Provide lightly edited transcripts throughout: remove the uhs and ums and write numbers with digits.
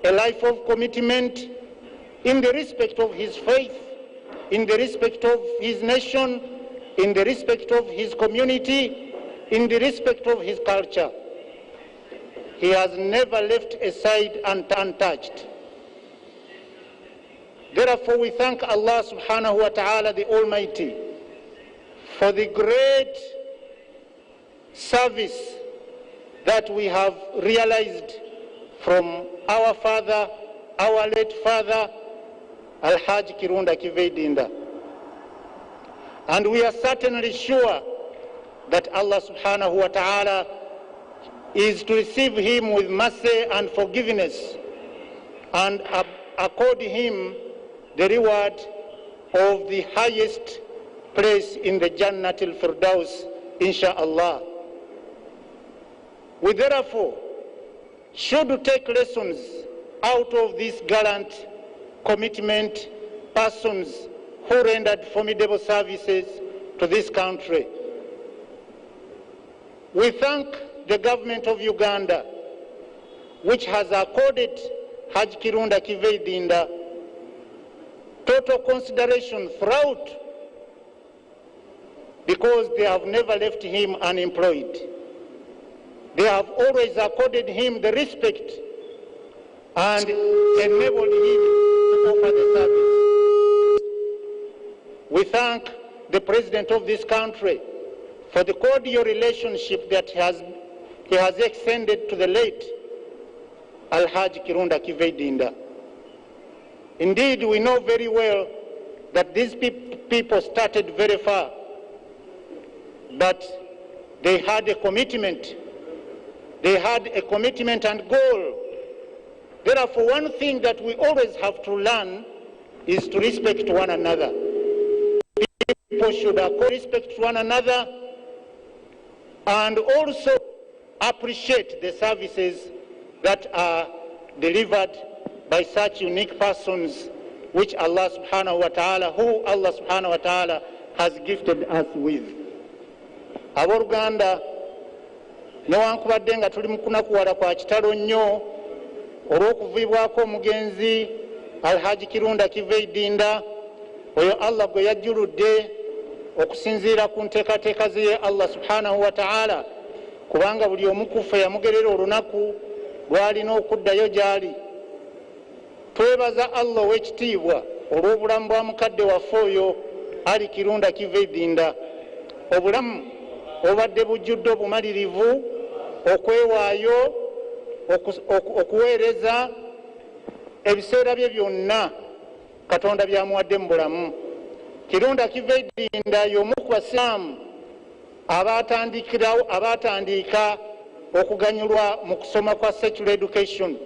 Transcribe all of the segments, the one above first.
a life of commitment in the respect of his faith, in the respect of his nation, in the respect of his community, in the respect of his culture. He has never left a side untouched. Therefore, we thank Allah subhanahu wa ta'ala, the Almighty, for the great service that we have realized from our father, our late father, Al-Haji Kirunda Kivejinja. And we are certainly sure that Allah subhanahu wa ta'ala is to receive him with mercy and forgiveness and accord him the reward of the highest place in the Jannatul Firdaus, inshallah. We therefore should take lessons out of these gallant commitment persons who rendered formidable services to this country. We thank the government of Uganda, which has accorded Haji Kirunda Kivejinja total consideration throughout, because they have never left him unemployed. They have always accorded him the respect and enabled him to offer the service. We thank the President of this country for the cordial relationship that he has extended to the late Al-Haji Kirunda Kivejinja. Indeed, we know very well that these people started very far, but they had a commitment. They had a commitment and goal. Therefore, one thing that we always have to learn is to respect one another. People should respect one another and also appreciate the services that are delivered by such unique persons which Allah subhanahu wa ta'ala has gifted us with. Abooluganda, newankubadde nga tuli mu kunakuwala kwa kitalo nnyo olw'okuviibwako omugenzi Al-Haji Kirunda Kivejinja, oyo Allah gwe yajjuludde okusinziira ku nteekateeka ze Allah subhanahu wa ta'ala, kubanga buli omu ku ffe yamugerera olunaku lw'alina okuddayo gy'ali. Twebaza Allah ow'ekitiibwa olw'obulamu bwa mukadde waffe oyo Ali Kirunda Kivejinja, obulamu obadde bujjudde obumalirivu, okwewaayo, okuweereza ebiseera bye byonna Katonda byamuwadde mu bulamu. Kirunda Kivejinja y'omu ku basiraamu abaatandika okuganyulwa mu kusoma kwa secular education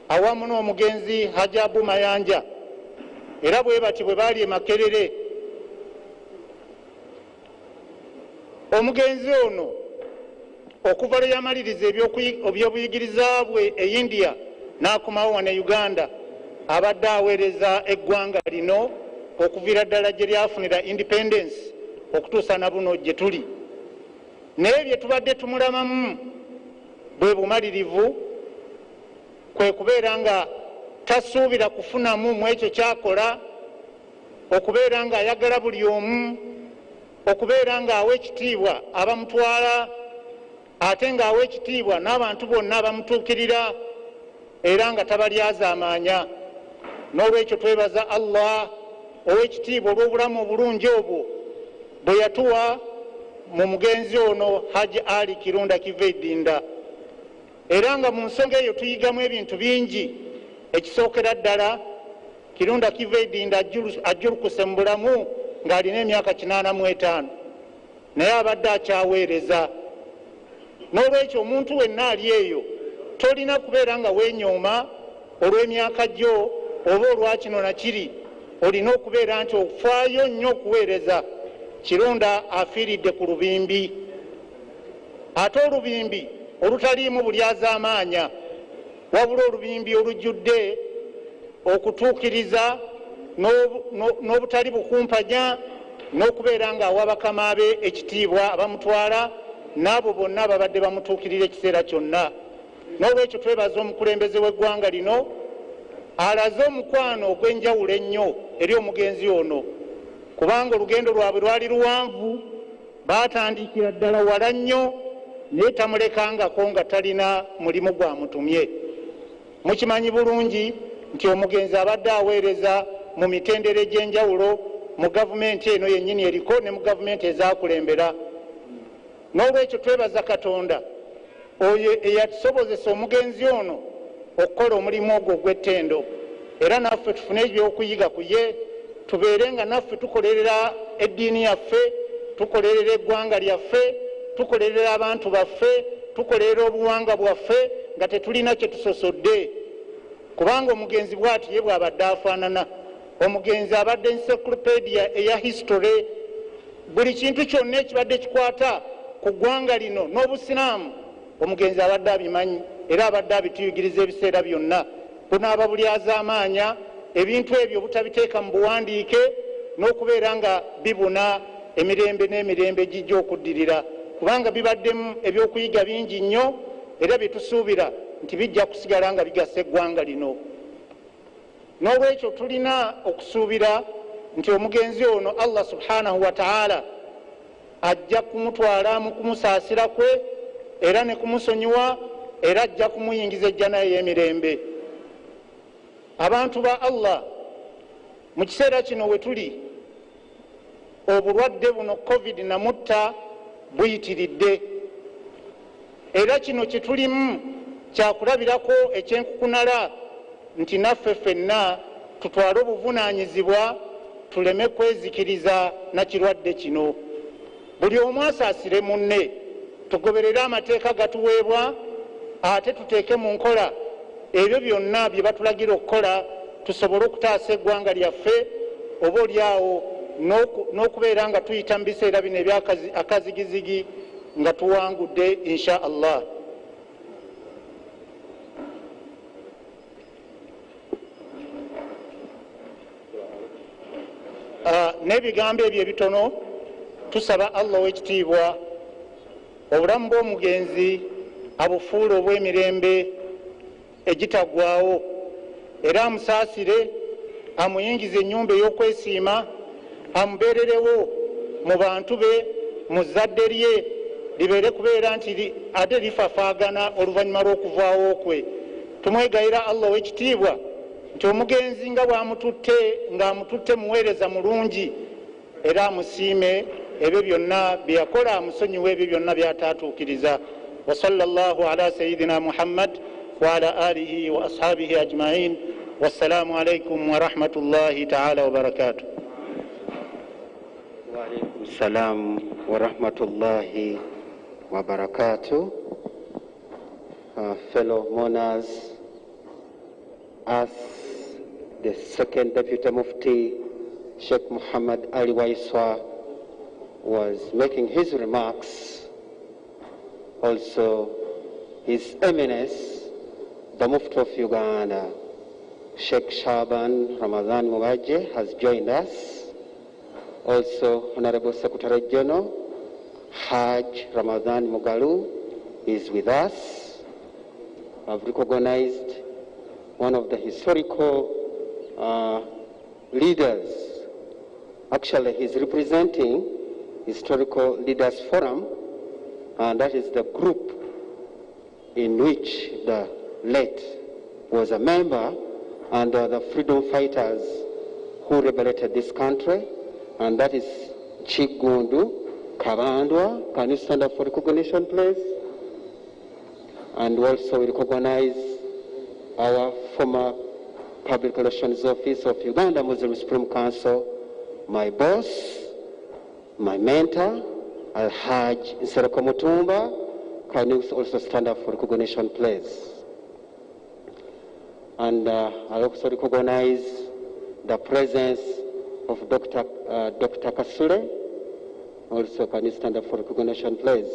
awamu n'omugenzi Haji Abu Mayanja, era bwe bati bwe baali e Makerere. Omugenzi ono okuva lwe yamaliriza ebyobuyigiriza bwe e India n'akomawo wano e Uganda, abadde aweereza eggwanga lino okuviira ddala gye lyafunira independence okutuusa na buno gye tuli. Naye bye tubadde tumulamamu bwe bumalirivu, kwe kubeera nga tasuubira kufunamu mu ekyo kyakola, okubeera nga ayagala buli omu, okubeera nga awa ekitiibwa abamutwala, ate nga awa ekitiibwa n'abantu bonna abamutuukirira, era nga tabalyazaamaanya. N'olwekyo twebaza Allah ow'ekitiibwa olw'obulamu obulungi obwo bwe yatuwa mu mugenzi ono Haji Ali Kirunda Kivejinja. Era nga mu nsonga eyo tuyigamu ebintu bingi. Ekisookera ddala, Kirunda Kivejinja ajjulukuse mu bulamu ng'alina emyaka 85, naye abadde akyaweereza. N'olwekyo omuntu wenna ali eyo tolina kubeera nga weenyooma olw'emyaka gyo oba olwakino na kiri. Olina okubeera nti okufaayo nnyo okuweereza. Kirunda afiiridde ku lubimbi, ate olubimbi olutaliimu bulyazaamaanya, wabula olubimbi olujjudde okutuukiriza n'obutali bukumpanya, n'okubeera ng'awa bakama be ekitiibwa abamutwala n'abo bonna ababadde bamutuukirira ekiseera kyonna. N'olwekyo twebaza omukulembeze w'eggwanga lino alaze omukwano ogw'enjawulo ennyo eri omugenzi ono, kubanga olugendo lwabwe lwali luwanvu, baatandikira ddala wala nnyo, naye tamulekangako nga talina mulimu gwamutumye. Mukimanyi bulungi nti omugenzi abadde aweereza mu mitendera egy'enjawulo mu gavumenti eno yennyini eriko ne mu gavumenti ezaakulembera. N'olwekyo twebaza Katonda oyo eyatusobozesa omugenzi ono okukola omulimu ogwo ogw'ettendo, era naffe tufune ebyokuyiga ku ye, tubeere nga naffe tukolerera eddiini yaffe, tukolerera eggwanga lyaffe, tukolerera abantu baffe, tukolerera obuwangwa bwaffe nga tetulina kye tusosodde. Kubanga omugenzi bw'ati ye bw'abadde afaanana. Omugenzi abadde encyclopedia eya history, buli kintu kyonna ekibadde kikwata ku ggwanga lino n'obusiraamu omugenzi abadde abimanyi, era abadde abituyigiriza ebiseera byonna. Bunaaba bulyazaamaanya ebintu ebyo butabiteeka mu buwandiike n'okubeera nga bibuna emirembe n'emirembe gijja okuddirira, kubanga bibaddemu ebyokuyiga bingi nnyo era byetusuubira nti bijja kusigala nga bigasa eggwanga lino. N'olwekyo tulina okusuubira nti omugenzi ono Allah subhanahu wa ta'ala ajja kumutwala mu kumusaasira kwe era ne kumusonyiwa, era ajja kumuyingiza ejjana ey'emirembe. Abantu ba Allah, mu kiseera kino we tuli, obulwadde buno covid namutta buyitiridde, era kino kye tulimu kyakulabirako ekyenkukunala nti naffe ffenna tutwale obuvunaanyizibwa tuleme kwezikiriza na kirwadde kino. Buli omu asaasire munne, tugoberere amateeka gatuweebwa, ate tuteeke mu nkola ebyo byonna bye batulagira okukola, tusobole okutaasa eggwanga lyaffe, oba oliawo n'okubeera nga tuyita mu biseera bino ebyakazigizigi nga tuwangudde insha Allah. N'ebigambo ebyo ebitono tusaba Allah ow'ekitiibwa obulamu bw'omugenzi abufuule obw'emirembe egitaggwaawo, era amusaasire, amuyingize ennyumba ey'okwesiima, amubeererewo mu bantu be, mu zadde lye libeere kubeera nti ate lifafaagana oluvannyuma lw'okuvaawo kwe. Tumwegayira Allah ow'ekitiibwa nti omugenzi nga bw'amututte, ng'amututte muweereza mulungi, era amusiime ebyo byonna bye yakola, amusonyiwe ebyo byonna by'ataatuukiriza. Wa sallallahu ala sayyidina Muhammad wa ala alihi wa ashabihi ajma'in. Wassalamu alaikum wa rahmatullahi ta'ala wa barakatuh. Wa alaikum salam wa rahmatullahi wa barakatuh. Fellow mourners, as the second Deputy Mufti, Sheikh Muhammad Ali Waiswa, was making his remarks, also His Eminence, the Mufti of Uganda, Sheikh Shaban Ramadan Mubaje, has joined us. Also, Honorable Secretary General Hajj Ramadan Mugalu is with us. I've recognized one of the historical leaders. Actually, he's representing Historical Leaders Forum, and that is the group in which the late was a member, and the freedom fighters who liberated this country, and that is Chigundu Kabandwa. Can you stand up for recognition, please? And also we recognize our former Public Relations Office of Uganda Muslim Supreme Council, my boss, my mentor, Al-Haji Nsereko Mutumba. Can you also stand up for recognition, please? And I also recognize the presence of Dr. Kasule. Also, can you stand up for recognition, please?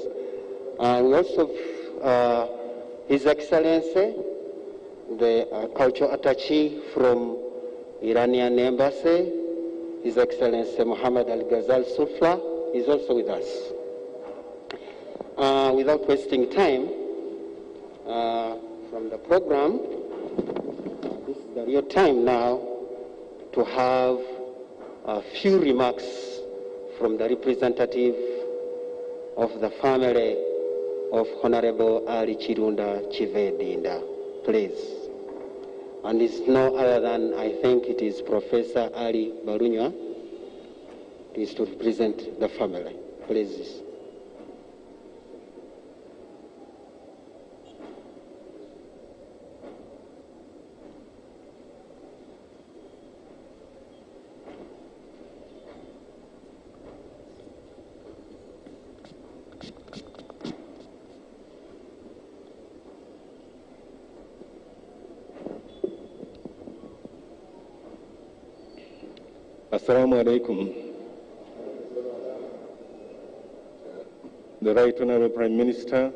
And we also have His Excellency, the cultural attaché from Iranian Embassy, His Excellency Muhammad Al-Ghazal Sufla, is also with us. Without wasting time, from the program, this is the your time now to have a few remarks from the representative of the family of Honorable Ali Kirunda Kivejinja, please. And it's no other than, I think it is Professor Ali Barunya, is to represent the family. Please. Assalamu alaikum. The Right Honorable Prime Minister,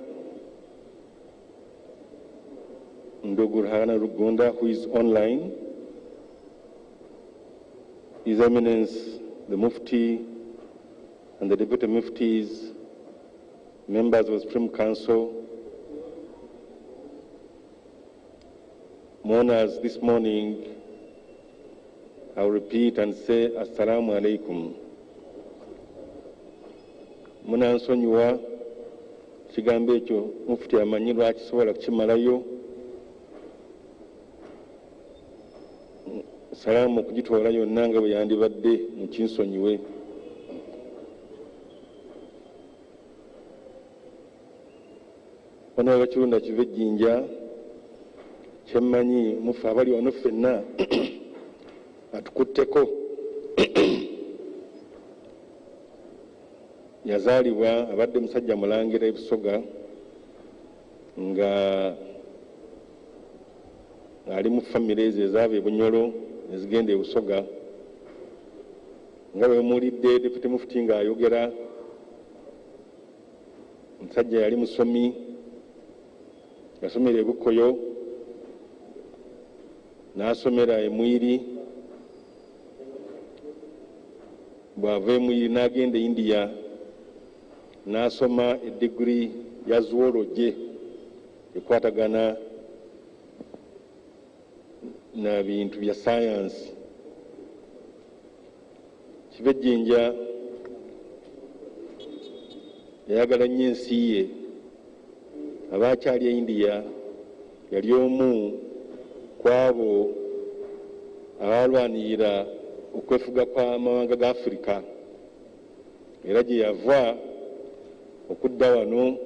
Ndogurhana Rugunda, who is online, His Eminence, the Mufti, and the Deputy Muftis, members of the Supreme Council, mourners this morning, I'll repeat and say, Assalamu alaikum. Munansonyiwa kigambo ekyo Mufti amanyi lwaki sobola kukimalayo. Salaamu okugitwala yonna nga bwe yandibadde mukinsonyiwe. Honorable Kirunda Kivejinja, kyemmanyi mufe abali wano ffenna atukutteko. Yazaalibwa abadde musajja mulangira ebusoga nga ali mu famire ezo ezaava ebunyolo ezigenda ebusoga, nga bwe muwulidde Deputy Mufti ng'ayogera. Musajja yali musomi, yasomera e Bukoyo, n'asomera e Mwiri, bw'ava e Mwiri n'agenda e India n'asoma eddiguli ya zoology ekwatagana na bintu bya science. Kivejinja yayagala nnyo ensi ye. Abaakyali e India yali omu ku abo abalwanirira okwefuga kw'amawanga ga Africa, era gye yava okudda wano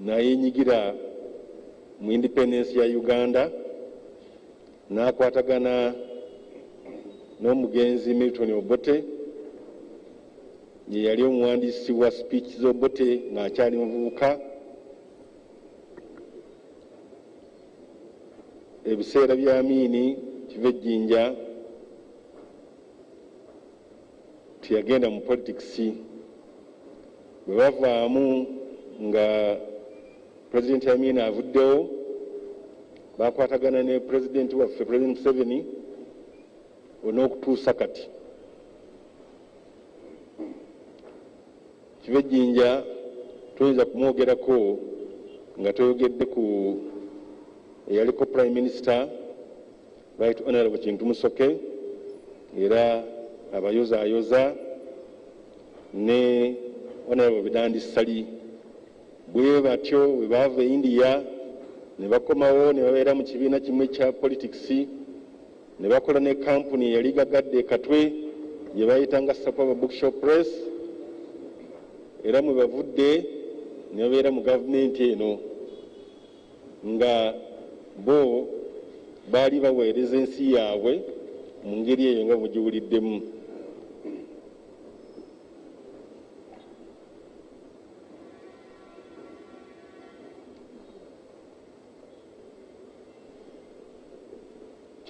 n'ayenyigira mu independence ya Uganda, n'akwatagana n'omugenzi Milton Obote, ye yali omuwandiisi wa speech z'Obote ng'akyali muvubuka. Ebiseera bya Amini Kivejinja tiyagenda mu politics. Bwe bavaamu nga President Amini avuddewo, bakwatagana ne President waffe President Museveni on'okutuusa kati. Kivejinja tuyinza kumwogerako nga toyogedde ku eyaliko Prime Minister Right Honorable Kintu Musoke, era abayozaayoza, ne Honorable Bidandi Sali. Bwe batyo bwe baava India ne bakomawo ne babeera mu kibiina kimwe kya politics, ne bakola ne kampuni yali gagadde Katwe gye bayitanga Sapaba Bookshop Press, era mwe bavudde ne babeera mu gavumenti eno nga bo baali baweereza ensi yaabwe mu ngeri eyo nga mugiwuliddemu.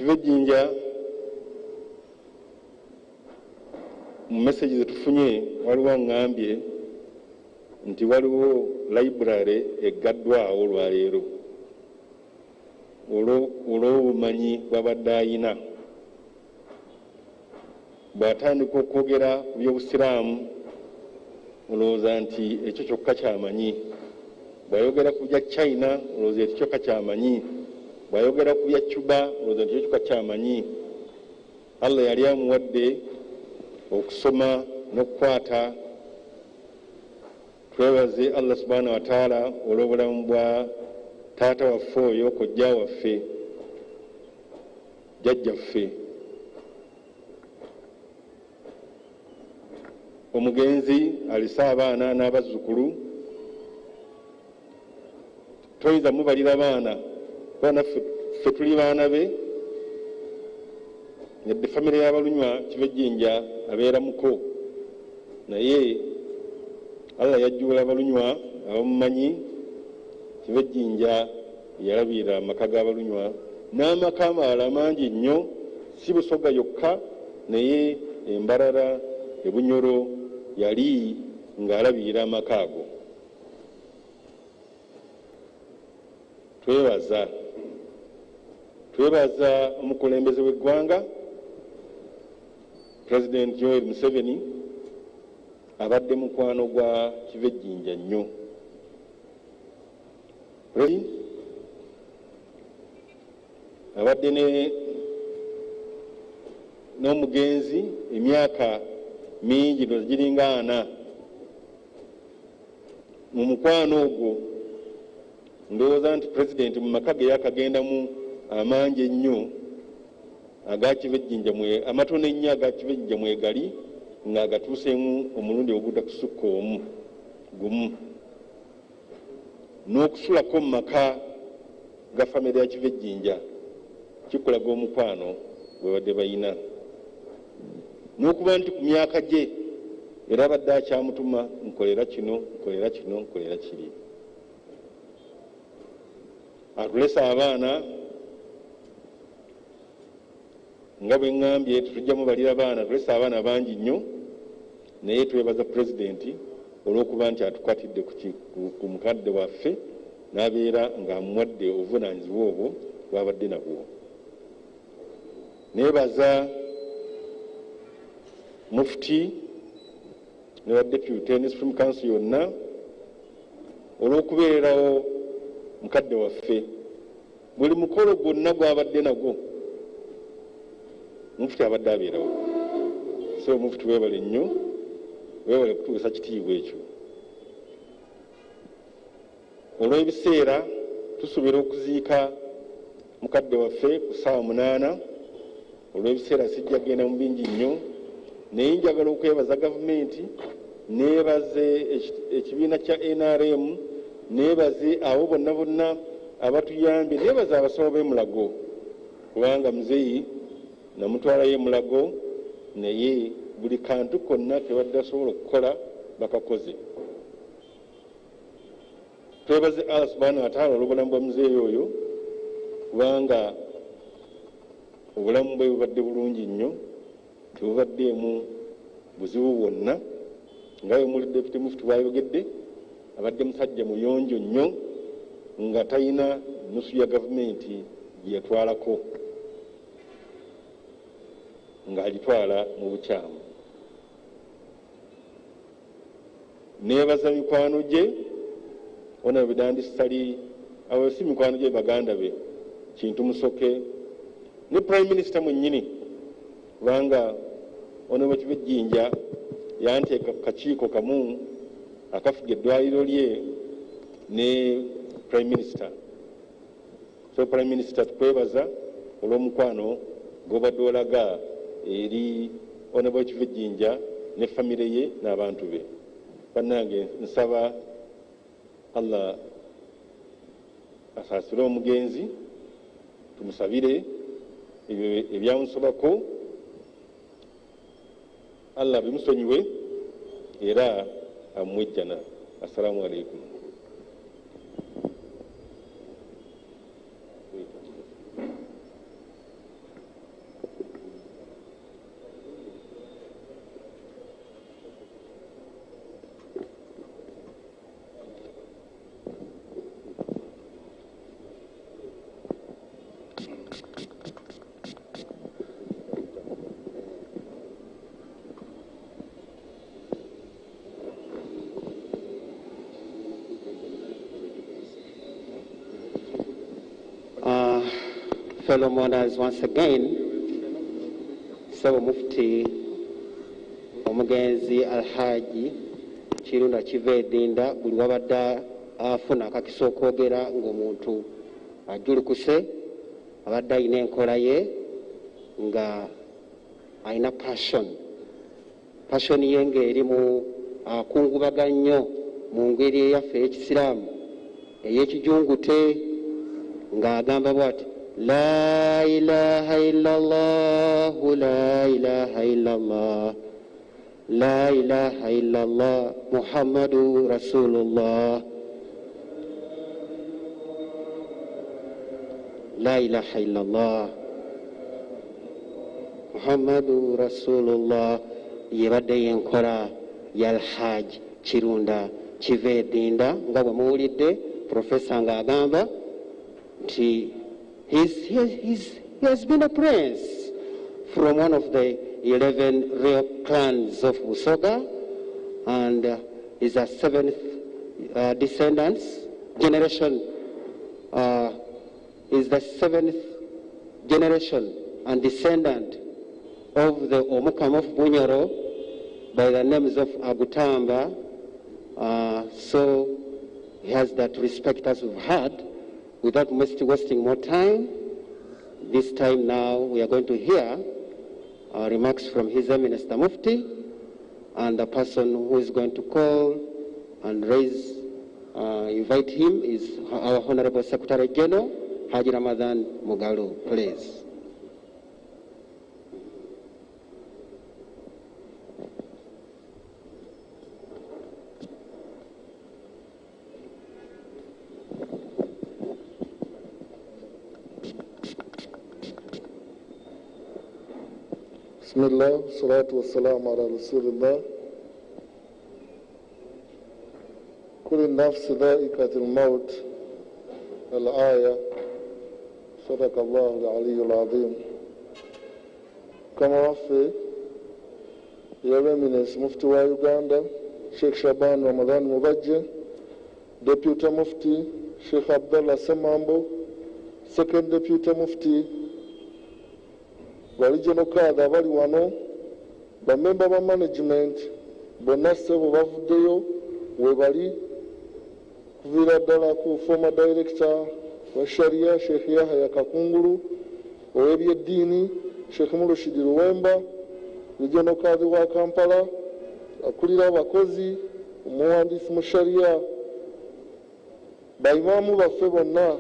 Kivejinja mu message zetufunye waliwo ngambye nti waliwo library eggaddwawo olwaleero olw'obumanyi bw'abadde ayina. Bw'atandika okwogera ku by'obusiraamu olowooza nti ekyo kyokka kyamanyi. Bw'ayogera ku bya China olowooza ekyo kyokka kyamanyi. bw'ayogera ku bya Cuba olowooza nti ekikyuka kyamanyi. Allah yali amuwadde okusoma n'okukwata. Twebaze Allah subhanahu wa taala olw'obulamu bwa taata waffe oyo, kojja waffe, jjajjaffe. Omugenzi alise abaana n'abazzukulu. Toyinza mubalira baana kubanga ffe tuli baana be. Yadde famire y'Abalunywa Kivejinja abeera muko, naye Allah yajjula Abalunywa abamumanyi. Kivejinja yalabira amaka g'Abalunywa n'amaka amalala mangi nnyo, si Busoga yokka naye Embarara, Ebunyoro yali ng'alabira amaka ago. Twebaza omukulembeze w'eggwanga President Yoweri Museveni, abadde mukwano gwa Kivejinja nnyo. Abadde n'omugenzi emyaka mingi giringa 4. Mu mukwano ogwo ndowooza nti President mu maka ge yakagendamu amangi ennyo aga Kivejinja, amatono ennyo aga Kivejinja mwegali ng'agatuuseemu omulundi ogudakusukka gumu, n'okusulako mu maka ga famire ya Kivejinja kikulaga omukwano gwe badde bayina, n'okuba nti ku myaka gye era abadde akyamutuma nkolera kino, nkolera kino, nkolera kiri. Atulesa abaana nga bwe ŋŋambye, tetujja mubalira baana, tulesa abaana bangi nnyo, naye twebaza Pulezidenti olw'okuba nti atukwatidde ku mukadde waffe n'abeera ng'amuwadde obuvunaanyizibwa obwo bw'abadde nabwo. Neebaza Mufti ne Badeputy ne Supreme Council yonna olw'okubeererawo mukadde waffe buli mukolo gwonna gw'abadde nagwo. Mufti abadde abeerawo, so Mufti weebale nnyo, weebale kutuusa kitiibwa ekyo. Olw'ebiseera tusuubira okuziika mukadde waffe ku ssaawa 8. Olw'ebiseera sijja kgenda mu bingi nnyo, naye njagala okwebaza gavumenti, neebaze ekibiina kya NRM, neebaze abo bonna abatuyambye, neebaze abasawo b'e Mulago kubanga muzeeyi namutwalayo e Mulago, naye buli kantu konna kebadde asobola okukola bakakoze. Twebaze Allah subhanahu wa taala olw'obulamu bwa muzeeyi oyo kubanga obulamu bwe bubadde bulungi nnyo, tebubaddeemu buzibu bwonna. Nga bwe muli Deputy Mufti bw'ayogedde, abadde musajja muyonjo nnyo nga talina nusu ya gavumenti gye yatwalako, ng'agitwala mu bukyamu. Neebaza mikwano gye ona bidandisali abo, si mikwano gye, baganda be Kintu Musoke ne Prime Minister mwennyini, kubanga ono bwe Kivejinja yanteeka ku kakiiko kamu akafuga eddwaliro lye ne Prime Minister. So Prime Minister tukwebaza olw'omukwano gw'obadde olaga eri Honorable Kivejinja ne famire ye n'abantu be. Bannange nsaba Allah asaasire omugenzi, tumusabire ebyamusobako, Allah bimusonyiwe era amwejjana. Assalamu alaikum. fellow mourners once again, Sabo Mufti Omugenzi Al-Haji Kirunda Kivejinja buli wabadde afuna akakiso okwogera ng'omuntu ajulukuse abadde alina enkola ye nga alina passion ye ng'eri mu akungubaga nnyo mu ngeri eyaffe ey'ekisiraamu ey'ekijungute ng'agamba bw'ati la ilaha illallah la ilaha illallah la ilaha illallah Muhammadu Rasulullah la ilaha illallah Muhammadu Rasulullah yebadde yenkola ya Al-Haji Kirunda Kivejinja nga bwe muwulidde professor ng'agamba nti he has been a prince from one of the 11 real clans of Busoga and is a 7th generation is the 7th generation and descendant of the Omukam of Bunyoro by the names of Agutamba. So he has that respect as we've had. Without wasting more time, this time now we are going to hear remarks from His Eminence the Mufti, and the person who is going to call and invite him is our Honorable Secretary General, Haji Ramadan Mugalu, please. Bismillah, salatu wassalamu ala Rasulillah. Kulli nafsi dha'iqatul maut. Al-aya. Sadaqallahu al-aliyyul azim. Kama wafe, Your Eminence Mufti wa Uganda, Sheikh Shaban Ramadan Mubajje, Deputy Mufti, Sheikh Abdullah Semambo, Second Deputy Mufti, Regional Kadha abali wano, bamemba ba management, bonna ssebo bavuddeyo we bali kuviira ddala ku former director wa Sharia Sheikh Yahya Kakungulu, ow'ebyeddiini Sheikh Murshid Luwemba, Regional Kadhi wa Kampala, akulira abakozi, omuwandiisi mu Sharia, baimaamu baffe bonna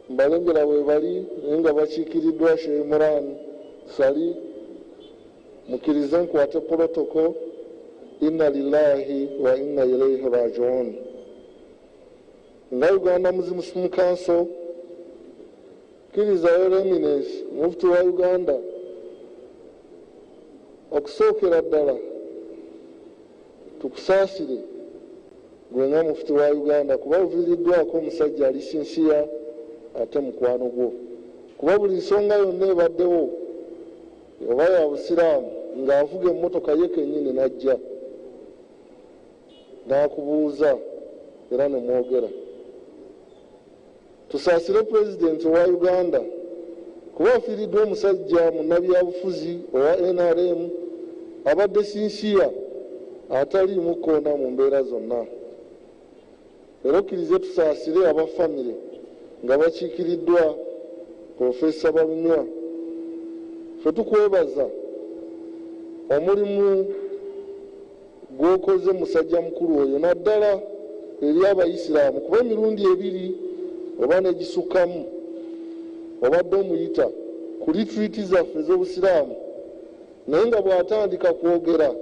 mbalengera we bali naye nga bakiikiriddwa Sheikh Imran Sali mukirize nkwate protocol inna lillahi wa inna ilayhi raji'un. Nga Uganda Muslim Council kiriza Your Eminence Mufti wa Uganda okusookera ddala tukusaasire gwe nga Mufti wa Uganda kuba oviiriddwako omusajja ali sinsiya ate mukwano gwo, kuba buli nsonga yonna ebaddewo oba ya busiraamu ng'avuga emmotoka ye kennyini n'ajja n'akubuuza era ne mwogera. Tusaasire pulezidenti wa Uganda kuba afiiriddwa omusajja munnabyabufuzi owa NRM abadde sinsiya ataliimu koona mu mbeera zonna. Era okkirize tusaasire abafamire nga bakiikiriddwa Profesa Balunywa. Ffe tukwebaza omulimu gw'okoze musajja mukulu oyo naddala eri Abayisiraamu, kuba emirundi ebiri oba negisukkamu obadde omuyita ku litreati zaffe ez'obusiraamu, naye nga bw'atandika kwogera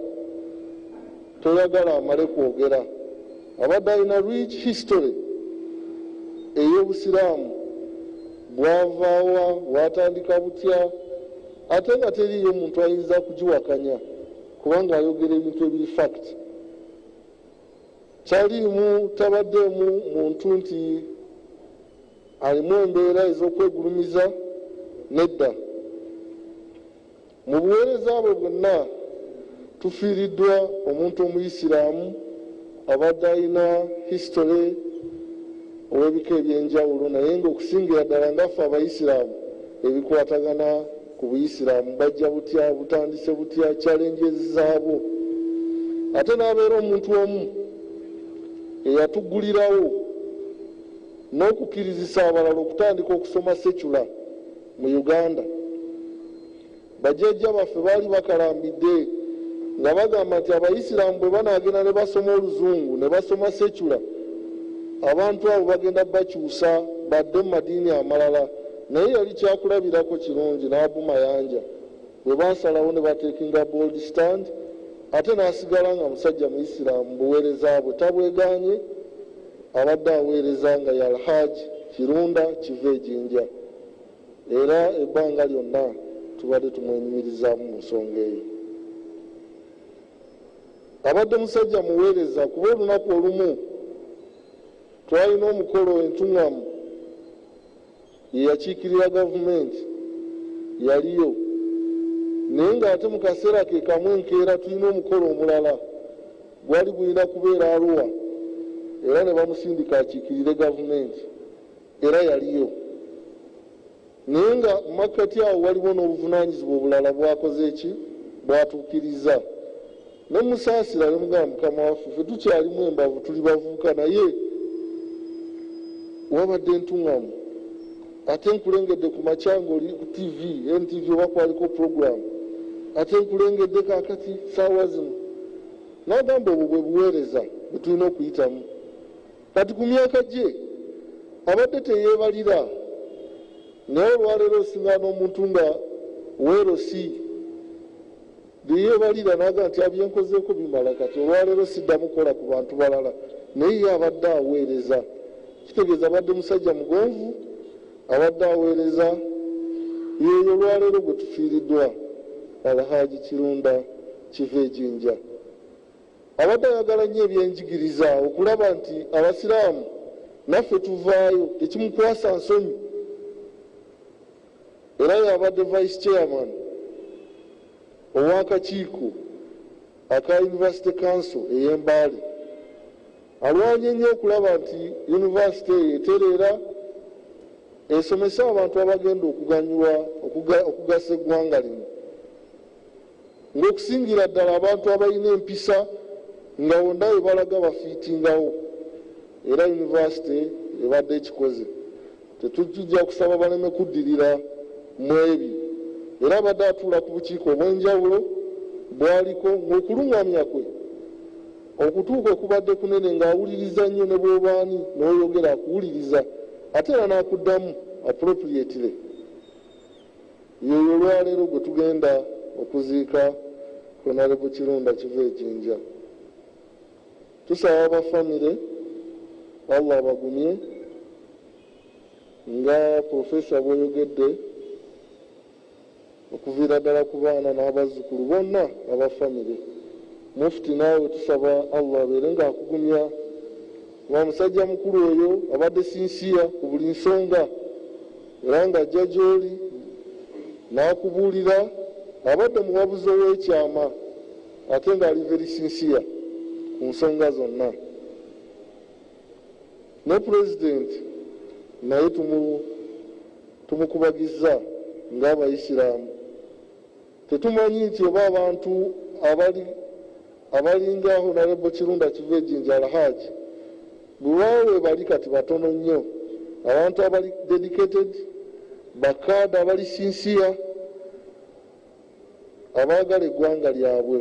toyagala amale kwogera. Abadde alina rich history ey'obusiraamu, bwavaawa bwatandika butya, ate nga teriyo omuntu ayinza kugiwakanya kubanga ayogera ebintu ebiri fact. Kyaliimu tabaddeemu muntu nti alimu embeera ez'okwegulumiza, nedda. Mu buweereza bwe bwonna tufiiriddwa omuntu omuyisiraamu abadde alina history ow'ebika ebyenjawulo, naye ng'okusingira ddala ngaffe Abayisiraamu ebikwatagana ku buyisiraamu bajja butya, butandise butya, challenges zaabwo. Ate n'abeera omuntu omu eyatuggulirawo n'okukkirizisa abalala okutandika okusoma secular mu Uganda. Bajjajja baffe baali bakalambidde nga bagamba nti abayisiraamu bwe banaagenda ne basoma oluzungu ne basoma secular, abantu abo bagenda bakyusa badde mu madiini amalala. Naye yali kyakulabirako kirungi n'abumayanja bwe bansalawo ne bateekinga bold stand, ate n'asigala nga musajja muisiraamu buweereza bwe tabweganye, abadde aweereza nga ye Al-Haji Kirunda Kivejinja. Era ebbanga lyonna tubadde tumwenyumirizaamu mu nsonga eyo. Abadde musajja muweereza kuba olunaku olumu twalina omukolo entuŋŋamu ye yakiikirira gavumenti yaliyo, naye ng'ate mu kaseera ke kamu enkeera tulina omukolo omulala gwali gulina kubeera Arua, era ne bamusindika akiikirire gavumenti, era yaliyo. Naye nga mu makkati awo waliwo n'obuvunaanyizibwa obulala bwakoze ki, bwatuukiriza. Ne musaasira ne mugamba mukama waffe ffe tukyalimu embavu, tuli bavubuka, naye wabadde entuŋŋamu. Ate nkulengedde ku makyango oli ku TV, NTV oba kwaliko program, ate nkulengedde kaakati saawa zino. N'agamba obwo bwe buweereza bwe tulina okuyitamu. Kati ku myaka gye abadde teyeebalira, naye olwaleero osinga n'omuntu nga weerosi byeyeebalira n'agamba nti abyenkozeeko bimala, kati olwaleero siddamu kukola ku bantu balala. Naye ye abadde aweereza, kitegeeza abadde musajja mugonvu, abadde aweereza. Yeeyo olwaleero gwe tufiiriddwa Al-Haji Kirunda Kivejinja. Abadde ayagala nnyo ebyenjigiriza, okulaba nti abasiraamu naffe tuvaayo, tekimukwasa nsonyi. Era yabadde vice chairman ow'akakiiko aka University Council ey'Embaale. Alwanye nnyo okulaba nti university etereera esomesa abantu abagenda okuganyulwa okugasa eggwanga lino, ng'okusingira ddala abantu abalina empisa nga wonna we balaga bafiitingawo. Era university ebadde ekikoze, tetujja kusaba baleme kuddirira mu ebyo. Era abadde atuula ku bukiiko obw'enjawulo bwaliko, ng'okuluŋŋamya kwe okutuuka okubadde kunene ng'awuliriza nnyo ne bw'obaani n'oyogera akuwuliriza, ate era n'akuddamu appropriately. Yeeyo olwaleero gwe tugenda okuziika Honorable Kirunda Kivejinja. Tusaba abafamire Allah abagumye, nga Professor bw'oyogedde, okuviira ddala ku baana n'abazzukulu bonna abafamire. Mufti naawe tusaba Allah abeere ng'akugumya, wa musajja mukulu oyo abadde sinsiya ku buli nsonga, era ng'ajja gy'oli n'akubuulira, abadde muwabuzi ow'ekyama ate ng'ali very sincere ku nsonga zonna. Ne President naye tumukubagizza ng'Abayisiraamu. Tetumanyi nti oba abantu abalinga Honorable Kirunda Kivejinja Al-Haji bwe bali kati batono nnyo, abantu abali dedicated, bakaada abali sincere, abaagala eggwanga lyabwe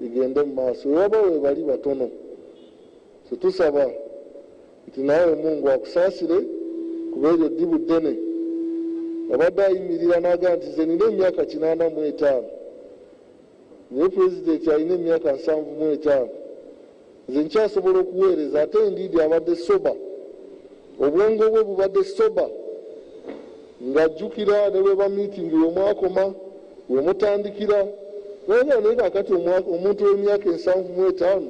ligende mu maaso, weba we bali batono. Tusaba nti naawe Mungu akusaasire kuba eryo ddibu ddene. Abadde ayimirira n'agamba nti nze nina emyaka 85, naye Pulezidenti alina emyaka 75, nze nkyasobola okuweereza. Ate ndiidi abadde soba, obwongo bwe bubadde soba, ng'ajjukira ne bwe ba miitingi wemwakoma wemutandikira. Naye kakati omuntu w'emyaka 75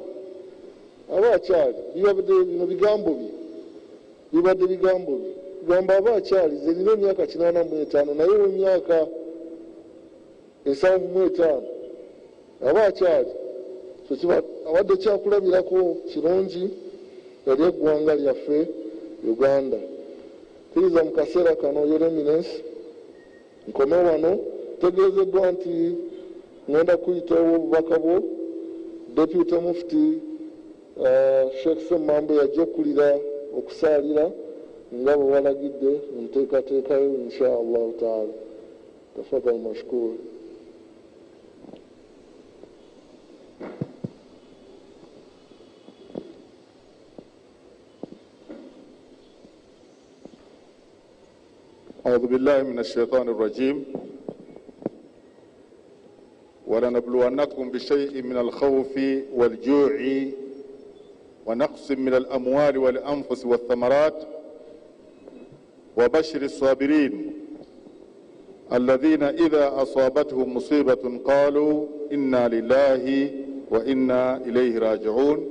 aba akyali, bino bigambo bye bibadde bigambo bye, gamba aba akyali. Nze nina emyaka 85 naye w'emyaka 75 aba akyali. So abadde kyakulabirako kirungi eri eggwanga lyaffe Uganda. Kkiriza mu kaseera kano Your Eminence, nkome wano tegeezeddwa nti ngenda kuyitawo obubaka bwo deputy mufti Sheikh Semmambo yajja okkulira okusaalira nga bwe walagidde mu nteekateekayo insha allahu taala. Tafadhali mashukuru. أعوذ بالله من الشيطان الرجيم. ولنبلونكم بشيء من الخوف والجوع ونقص من الأموال والأنفس والثمرات وبشر الصابرين الذين إذا أصابتهم مصيبة قالوا إنا لله وإنا إليه راجعون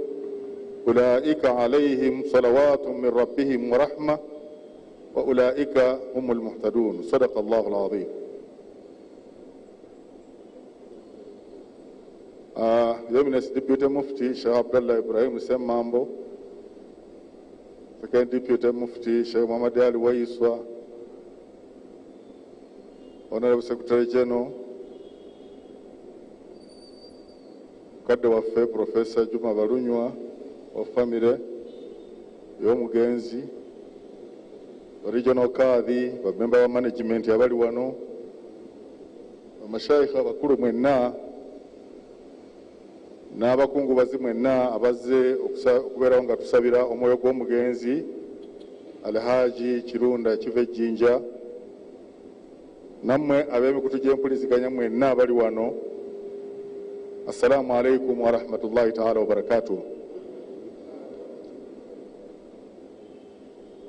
أولئك عليهم صلوات من ربهم ورحمة وأولئك هم المهتدون. صدق الله العظيم. Yominous Deputy Mufti Sheikh Abdullah Ibrahim Semmambo, Second Deputy Mufti Sheikh Muhammad Ali Waiswa, Honorable Secretary General, Kadde waffe Professor Juma Balunywa wa family y'omugenzi, Regional Kadhi, member of management abali wano, Mashayikh abakulu mwenna n'abakungubazi mwenna abazze okubeerawo nga tusabira omwoyo gw'omugenzi Al-Haji Kirunda Kivejinja, nammwe ab'emikutu gy'empuliziganya mwenna abali wano, assalamu alaikum wa rahmatullahi ta'ala wa barakatuh.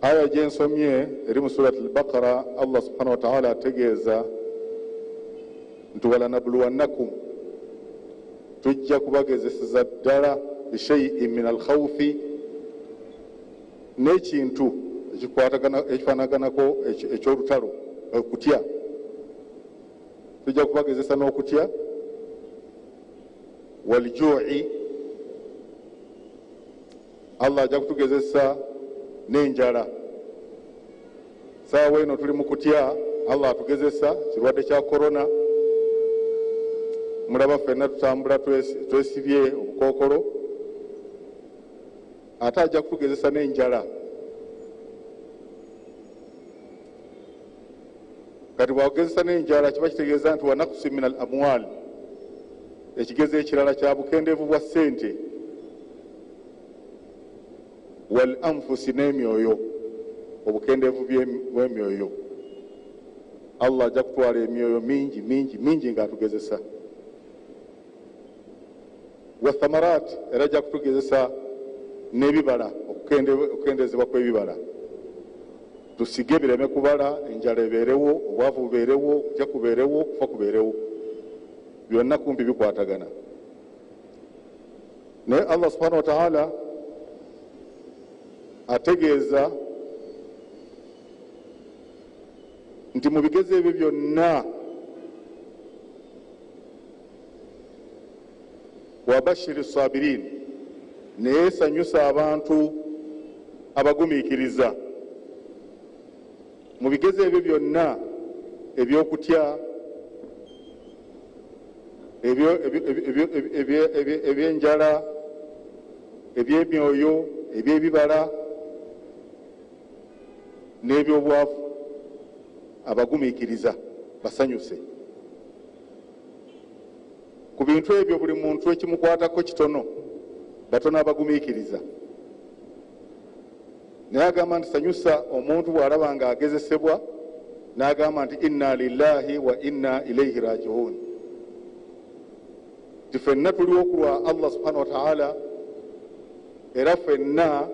Aya gyensomye eri mu surat al-Baqara, Allah subhanahu wa ta'ala ategeeza nti walanabluwannakum, tujja kubagezeseza ddala bishai'in min al-khawfi, n'ekintu ekifaanaganako eky'olutalo, okutya. Tujja kubagezesa n'okutya, walju'i, Allah ajja kutugezesa n'enjala. Saawa eno tuli mu kutya, Allah atugezesa kirwadde kya korona. Mulaba ffenna tutambula twesibye obukookolo, ate ajja kutugezesa n'enjala. Kati bw'akugezesa n'enjala kiba kitegeeza nti wanakusi min al amwal, ekigezo ekirala kya bukendeevu bwa ssente, wal anfusi, n'emyoyo, obukendeevu bw'emyoyo. Allah ajja kutwala emyoyo mingi mingi mingi ng'atugezesa. Wa thamarat, era ajja kutugezesa n'ebibala, okukendezebwa kw'ebibala. Tusige bireme kubala, enjala ebeerewo, obwavu bubeerewo, okutya kubeerewo, okufa kubeerewo. Byonna kumpi bikwatagana. Naye Allah subhanahu wa ta'ala ategeeza nti mu bigezo ebyo byonna wabashiri sabirin, naye sanyusa abantu abagumiikiriza. Mu bigezo ebyo byonna eby'okutya, eby'enjala, eby'emyoyo, eby'ebibala n'ebyobwavu, abagumiikiriza basanyuse. Ku bintu ebyo buli muntu ekimukwatako kitono, batono abagumiikiriza. Naye agamba nti sanyusa omuntu bw'alaba nga agezesebwa, n'agamba nti inna lillahi wa inna ilaihi raji'un. Ti ffenna tuliwo ku lwa Allah subhanahu wa ta'ala, era ffenna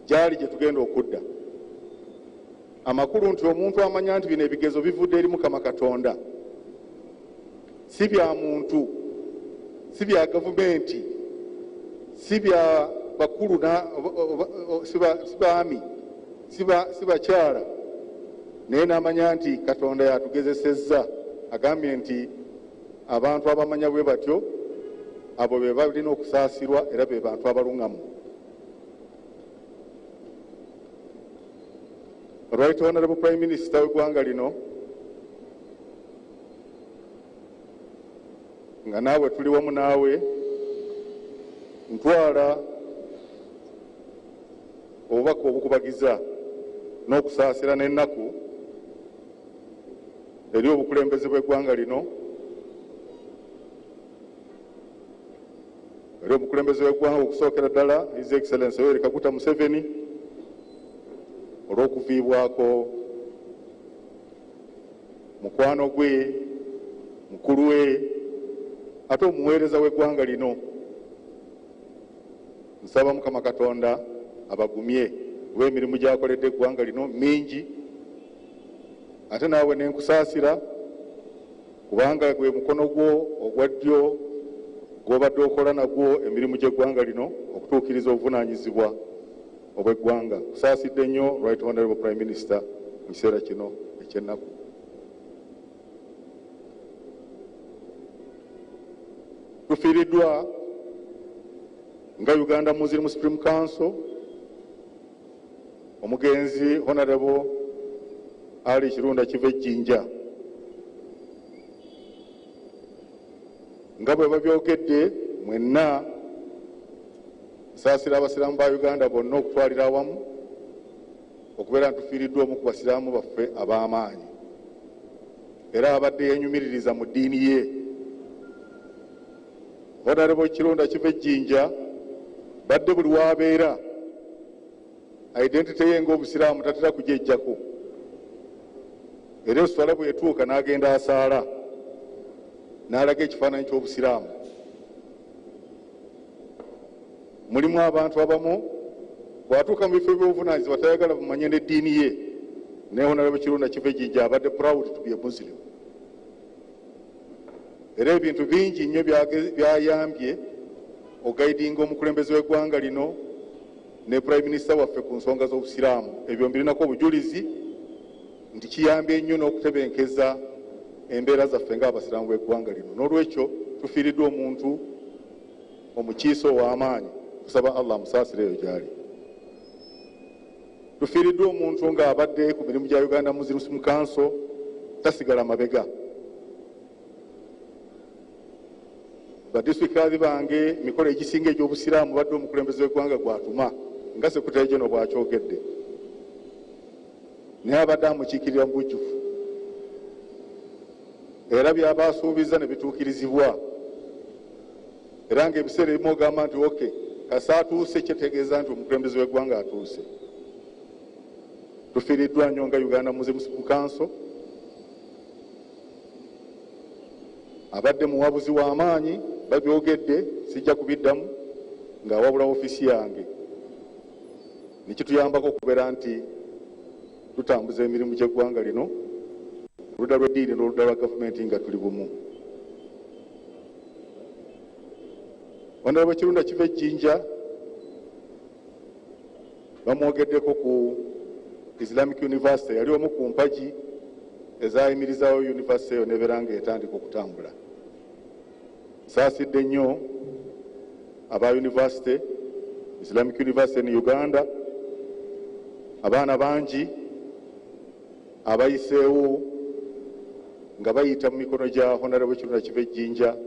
gyali gye tugenda okudda. Amakulu nti omuntu amanya nti bino ebigezo bivudde eri Mukama Katonda, si bya muntu, si bya gavumenti, si bya bakulu, si baami, si bakyala, naye n'amanya nti Katonda yatugezesezza. Agambye nti abantu abamanya bwe batyo, abo be balina okusaasirwa, era be bantu abaluŋŋamu. Right Honorable Prime Minister w'eggwanga lino, nga naawe tuli wamu naawe ntwala obubaka obukubagiza n'okusaasira n'ennaku eri obukulembeze bw'eggwanga lino, eri omukulembeze w'eggwanga okusookera ddala His Excellency Yoweri Kaguta Museveni olw'okuviibwako mukwano gwe, mukulu we, ate omuweereza w'eggwanga lino. Nsaba Mukama Katonda abagumye olw'emirimu gy'akoledde eggwanga lino mingi, ate naawe nenkusaasira kubanga gwe mukono gwo ogwa ddyo gw'obadde okola nagwo emirimu gy'eggwanga lino okutuukiriza obuvunaanyizibwa obw'eggwanga. Kusaasidde nnyo Right Honorable Prime Minister mu kiseera kino eky'ennaku. Tufiiriddwa nga Uganda Muslim Supreme Council omugenzi Honorable Ali Kirunda Kivejinja nga bwe babyogedde mwenna nsaasira abasiraamu ba Uganda bonna okutwalira awamu okubeera ntufiiriddwa omu ku basiraamu baffe ab'amaanyi era abadde yenyumiririza mu ddiini ye. Honorable Kirunda Kivejinja badde buli waabeera identity ye ng'obusiraamu tatera kujejjako, era eswala bwe etuuka n'agenda asaala n'alaga ekifaananyi ky'obusiraamu. Mulimu abantu abamu bw'atuuka mu bifo by'obuvunaanyizibwa tayagala bumanye n'eddiini ye, naye Honorable Kirunda Kivejinja abadde proud to be a Muslim. Era ebintu bingi nnyo byayambye ogaidinga omukulembeze w'eggwanga lino ne Prime Minister waffe ku nsonga z'obusiraamu. Ebyo mbirinako obujulizi nti kiyambye nnyo n'okutebenkeza embeera zaffe ng'abasiraamu b'eggwanga lino. N'olwekyo tufiiriddwa omuntu omukiise ow'amaanyi, tusaba Allah amusaasire eyo gy'ali. Tufiiriddwa omuntu ng'abadde ku mirimu gya Uganda Muslim Council tasigala mabega. Badisitulikaazi bange emikolo egisinga egy'obusiraamu badde omukulembeze w'eggwanga gwatuma nga sekutale geno bw'akyogedde, naye abadde amukiikirira mu bujjuvu era byaba asuubiza ne bituukirizibwa, era ng'ebiseera ebimu ogamba nti oke kasa atuuse kyetegeeza nti omukulembeze w'eggwanga atuuse. Tufiiriddwa nnyo nga Uganda Muslim Council, abadde muwabuzi w'amaanyi babyogedde, sijja kubiddamu ng'awabula ofiisi yange, nekituyambako okubeera nti tutambuza emirimu gy'eggwanga lino oludda lw'eddiini n'oludda lwa gavumenti nga tuli bumu. Honorable Kirunda Kivejinja bamwogeddeko ku Islamic University, yali omu ku mpagi ezayimirizawo university eyo nebeera ng'etandika okutambula. Nsaasidde nnyo aba university, Islamic University in Uganda, abaana bangi abayiseewo nga bayita mu mikono gya Honorable Kirunda Kivejinja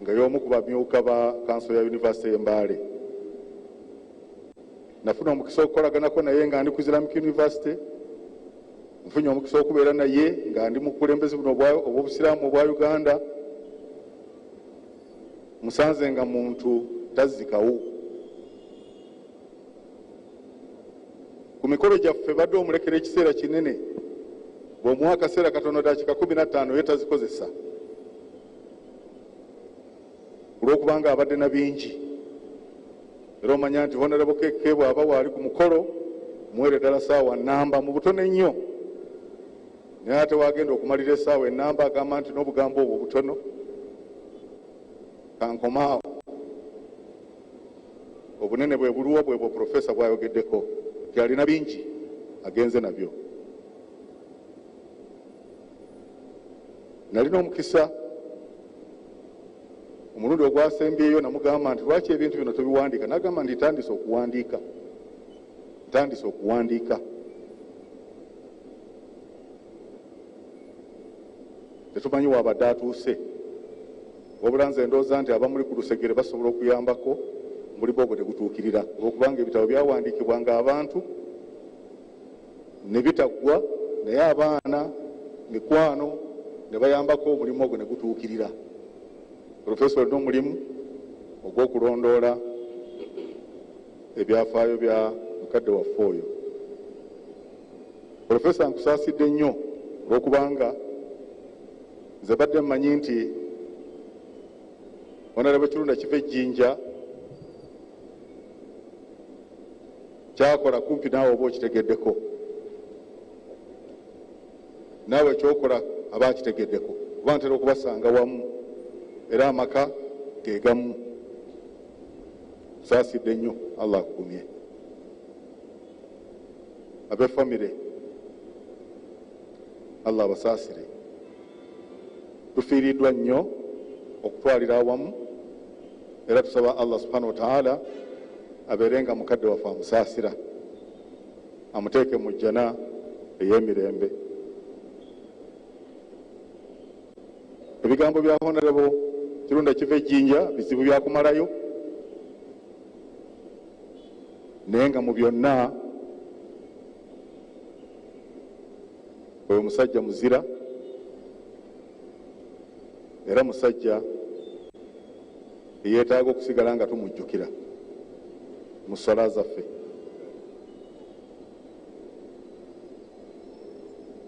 nga y'omu ku bamyuka ba kanso ya University y'e Mbale. Nafuna omukisa okukolaganako naye nga ndi ku Islamic University, nfunye omukisa okubeera naye nga ndi mu bukulembeze buno obw'obusiraamu obwa Uganda. Musanze nga muntu tazzikawo. Ku mikolo gyaffe badde omulekera ekiseera kinene, bw'omuwa akaseera katono dakiika 15 ye tazikozesa olw'okubanga abadde na bingi. Era omanya nti Honorable Keke bw'aba waali ku mukolo muwere ddala saawa nnamba mu butono ennyo, naye ate wagenda okumalira essaawa ennamba agamba nti n'obugambo obwo butono kankomaawo. Obunene bwe buliwo bwebwo Profesa bw'ayogeddeko nti alina bingi agenze nabyo. Nalina omukisa omulundi ogwasembyeyo namugamba nti lwaki ebintu bino tobiwandiika? Nagamba nti ntandise okuwandiika. Tetumanyi wabadde atuuse wabula nze ndowooza nti abamuli ku lusegere basobola okuyambako mulimu ogwo tegutuukirira olwokubanga ebitabo byawandiikibwanga abantu ne bitaggwa naye abaana mikwano ne bayambako omulimu ogwo ne gutuukirira. Profesa olina omulimu ogw'okulondoola ebyafaayo bya mukadde waffe oyo. Profesa nkusaasidde nnyo olwokubanga nze badde mmanyi nti Honorable Kirunda Kivejinja kyakola kumpi naawe oba okitegeddeko, naawe ekyokola aba akitegeddeko kuba ntera okubasanga wamu era amaka gegamu. Kusaasidde nnyo, Allah akugumye. Ab'effamire Allah abasaasire. Tufiiriddwa nnyo okutwalira awamu era tusaba Allah subhanahu wa ta'ala abeerenga mukadde waffe amusaasira, amuteeke mu jjana ey'emirembe. Ebigambo bya Honorable Kirunda Kivejinja bizibu byakumalayo, naye nga mu byonna oyo musajja muzira era musajja eyeetaaga okusigala nga tumujjukira mu ssala zaffe.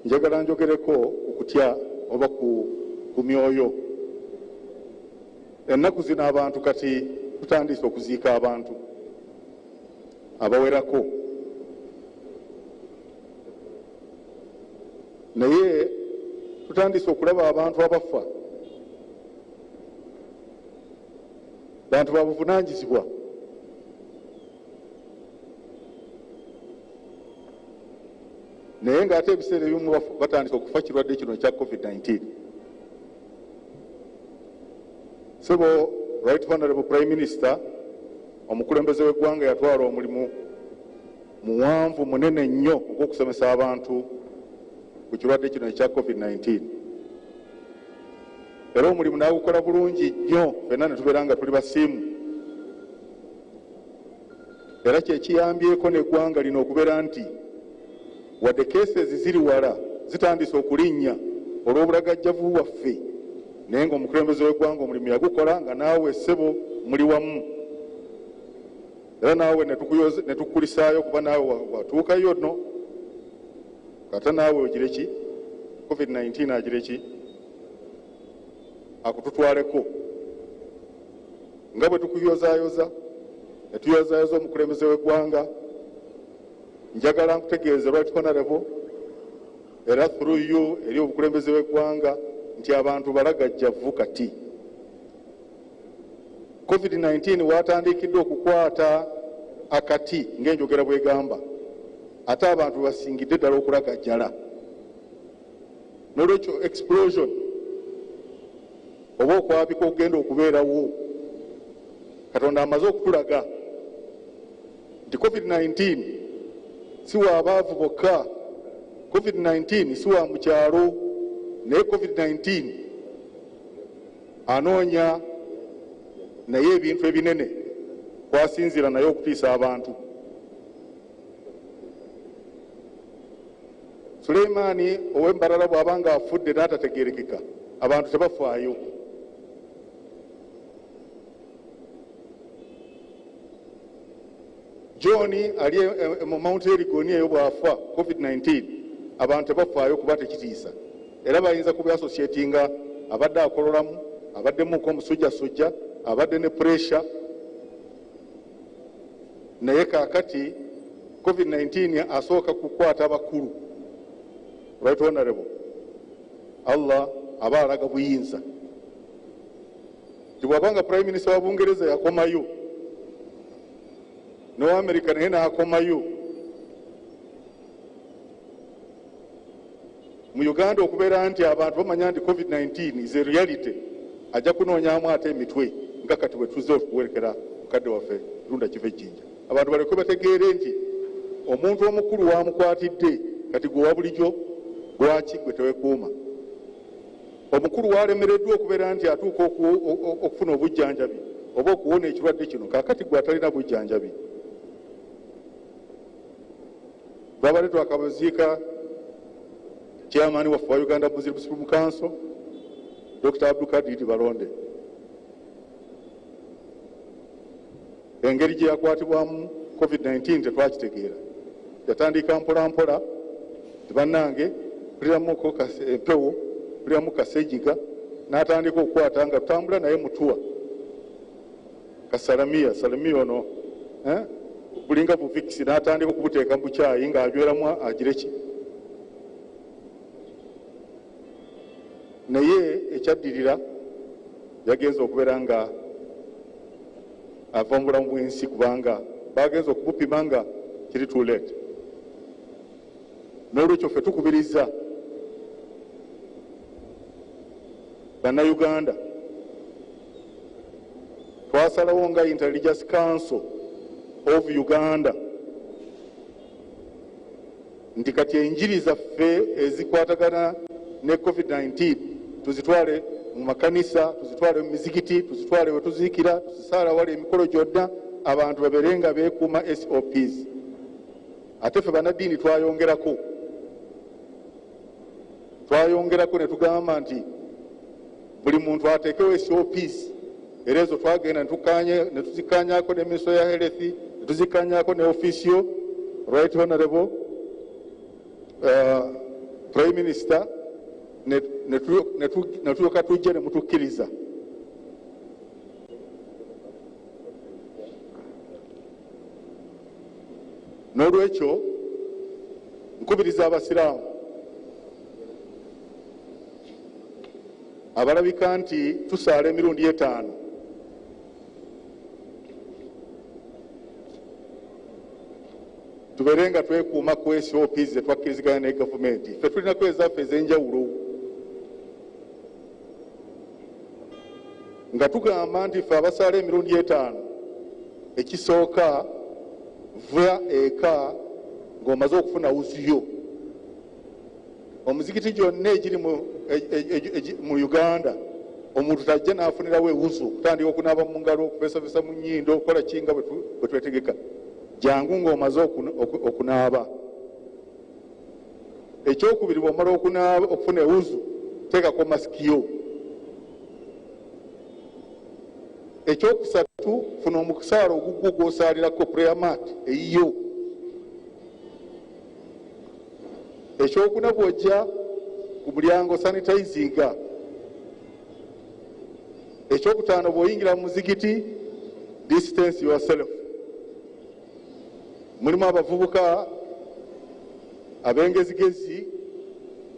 Njagala njogereko okutya oba ku myoyo. Ennaku zino abantu kati tutandise okuziika abantu abawerako, naye tutandise okulaba abantu abafa bantu babuvunaanyizibwa. Naye ng'ate ebiseera ebimu batandise okufa kirwadde kino ekya COVID-19. Sebo Right Honorable Prime Minister, omukulembeze w'eggwanga yatwala omulimu muwanvu munene nnyo ogw'okusomesa abantu ku kirwadde kino ekya COVID-19. Era omulimu n'agukola bulungi nnyo, ffenna ne tubeera nga tuli basiimu. Era kyekiyambyeko n'eggwanga lino okubeera nti wadde cases ziri wala zitandise okulinnya olw'obulagajjavu waffe, naye ng'omukulembeze w'eggwanga omulimu yagukola nga naawe ssebo muli wamu. Era naawe ne tukulisaayo kuba naawe watuukayo nno kata naawe ogire ki, COVID-19 agire ki, akututwaleko nga bwe tukuyozaayoza ne tuyozaayoza omukulembeze w'eggwanga. Njagala nkutegeeze Right Honorable era through you eri obukulembeze w'eggwanga nti abantu balagajjavu kati. COVID-19 watandiikiddwa okukwata akati ng'enjogera bw'egamba, ate abantu basingidde ddala okulagajjala. N'olwekyo explosion oba okwabika okugenda okubeerawo, Katonda amaze okutulaga nti COVID-19 si wa baavu bokka, COVID-19 si wa mukyalo, naye COVID-19 anoonya naye ebintu ebinene kwasinzira naye okutiisa abantu. Suleymaani ow'Embarara bw'abanga afudde n'atategeerekeka, abantu tebafaayo. John ali mu Mount Elgon eyo bw'afa COVID-19, abantu tebafaayo kuba tekitiisa. Era bayinza kubyasosietinga abadde akololamu, abaddemuko omusujjasujja, abadde ne pressure. Naye kaakati COVID-19 asooka kukwata abakulu. Right Honorable, Allah aba alaga buyinza. Tibwabanga Prime Minister wa Bungereza yakomayo, n'owa America naye n'akomayo, mu Uganda okubeera nti abantu bamanya nti COVID-19 is a reality, ajja kunoonyaamu ate emitwe nga kati bwe tuzze okuwerekera mukadde waffe Kirunda Kivejinja. Abantu baleke bategeere nti omuntu omukulu wamukwatidde, kati gwe wa bulijjo lwaki gwe tewekuuma. omukulu walemereddwa okubeera nti atuuka okufuna obujjanjabi oba okuwona ekirwadde kino kaakati gwe atalina bujjanjabi. twabadde twakabaziika chairman waffe wa Uganda Muslim Council Dr. Abdulkadir Balonde, engeri gye yakwatibwamu COVID-19 tetwakitegeera, yatandika mpola mpola tibannange kuliramu empewo kuliramu kasejiga n'atandika okukwata nga tutambula naye mutuwa kasalamiya ono bulinga buvikisi n'atandika okubuteeka mu bukyayi ng'ajweramu agireki. Naye ekyaddirira yagenza okubeera nga ava mu bulamu bw'ensi kubanga bagenza okubupima nga kiri too late. N'olwekyo ffe tukubiriza bannayuganda, twasalawo nga Intelligence Council of Uganda nti kati enjiri zaffe ezikwatagana ne COVID-19 tuzitwale mu makanisa, tuzitwale mu mizikiti, tuzitwale we tuziikira, tuzisaala wala emikolo gyonna, abantu babeere nga beekuuma SOPs. Ate ffe bannaddiini twayongerako ne tugamba nti buli muntu ateekewo SOPs, era ezo twagenda ne tuzikkaanyaako ne Ministry ya Health, ne tuzikkaanyaako ne Official Right Honorable Prime Minister, ne tulyoka tujja ne mutukkiriza. N'olwekyo nkubiriza abasiraamu abalabika nti tusaala emirundi 5 tubeere nga twekuuma ku SOPs ze twakkiriziganya ne gavumenti. Ffe tulinako ezaffe ez'enjawulo nga tugamba nti ffe abasaala emirundi 5 ekisooka va eka ng'omaze okufuna wuziyo. Omuzikiti gyonna egiri mu Uganda omuntu tajja n'afunirawo ewuzu, kutandika okunaaba mu ngalo, okufeesafeesa mu nnyindo, okukola kinga bwe twetegeka. Jangu ng'omaze okunaaba. Ekyokubiri bw'omala okufuna ewuzu, teekako masikiyo. Ekyokusatu, funa omusaala ogugwo gw'osaalirako prayer mat eyiyo. Ekyokuna bw'ojja ku mulyango sanitizinga. Ekyokutaano bw'oyingira mu muzikiti, distance yourself. Mulimu abavubuka ab'engezigezi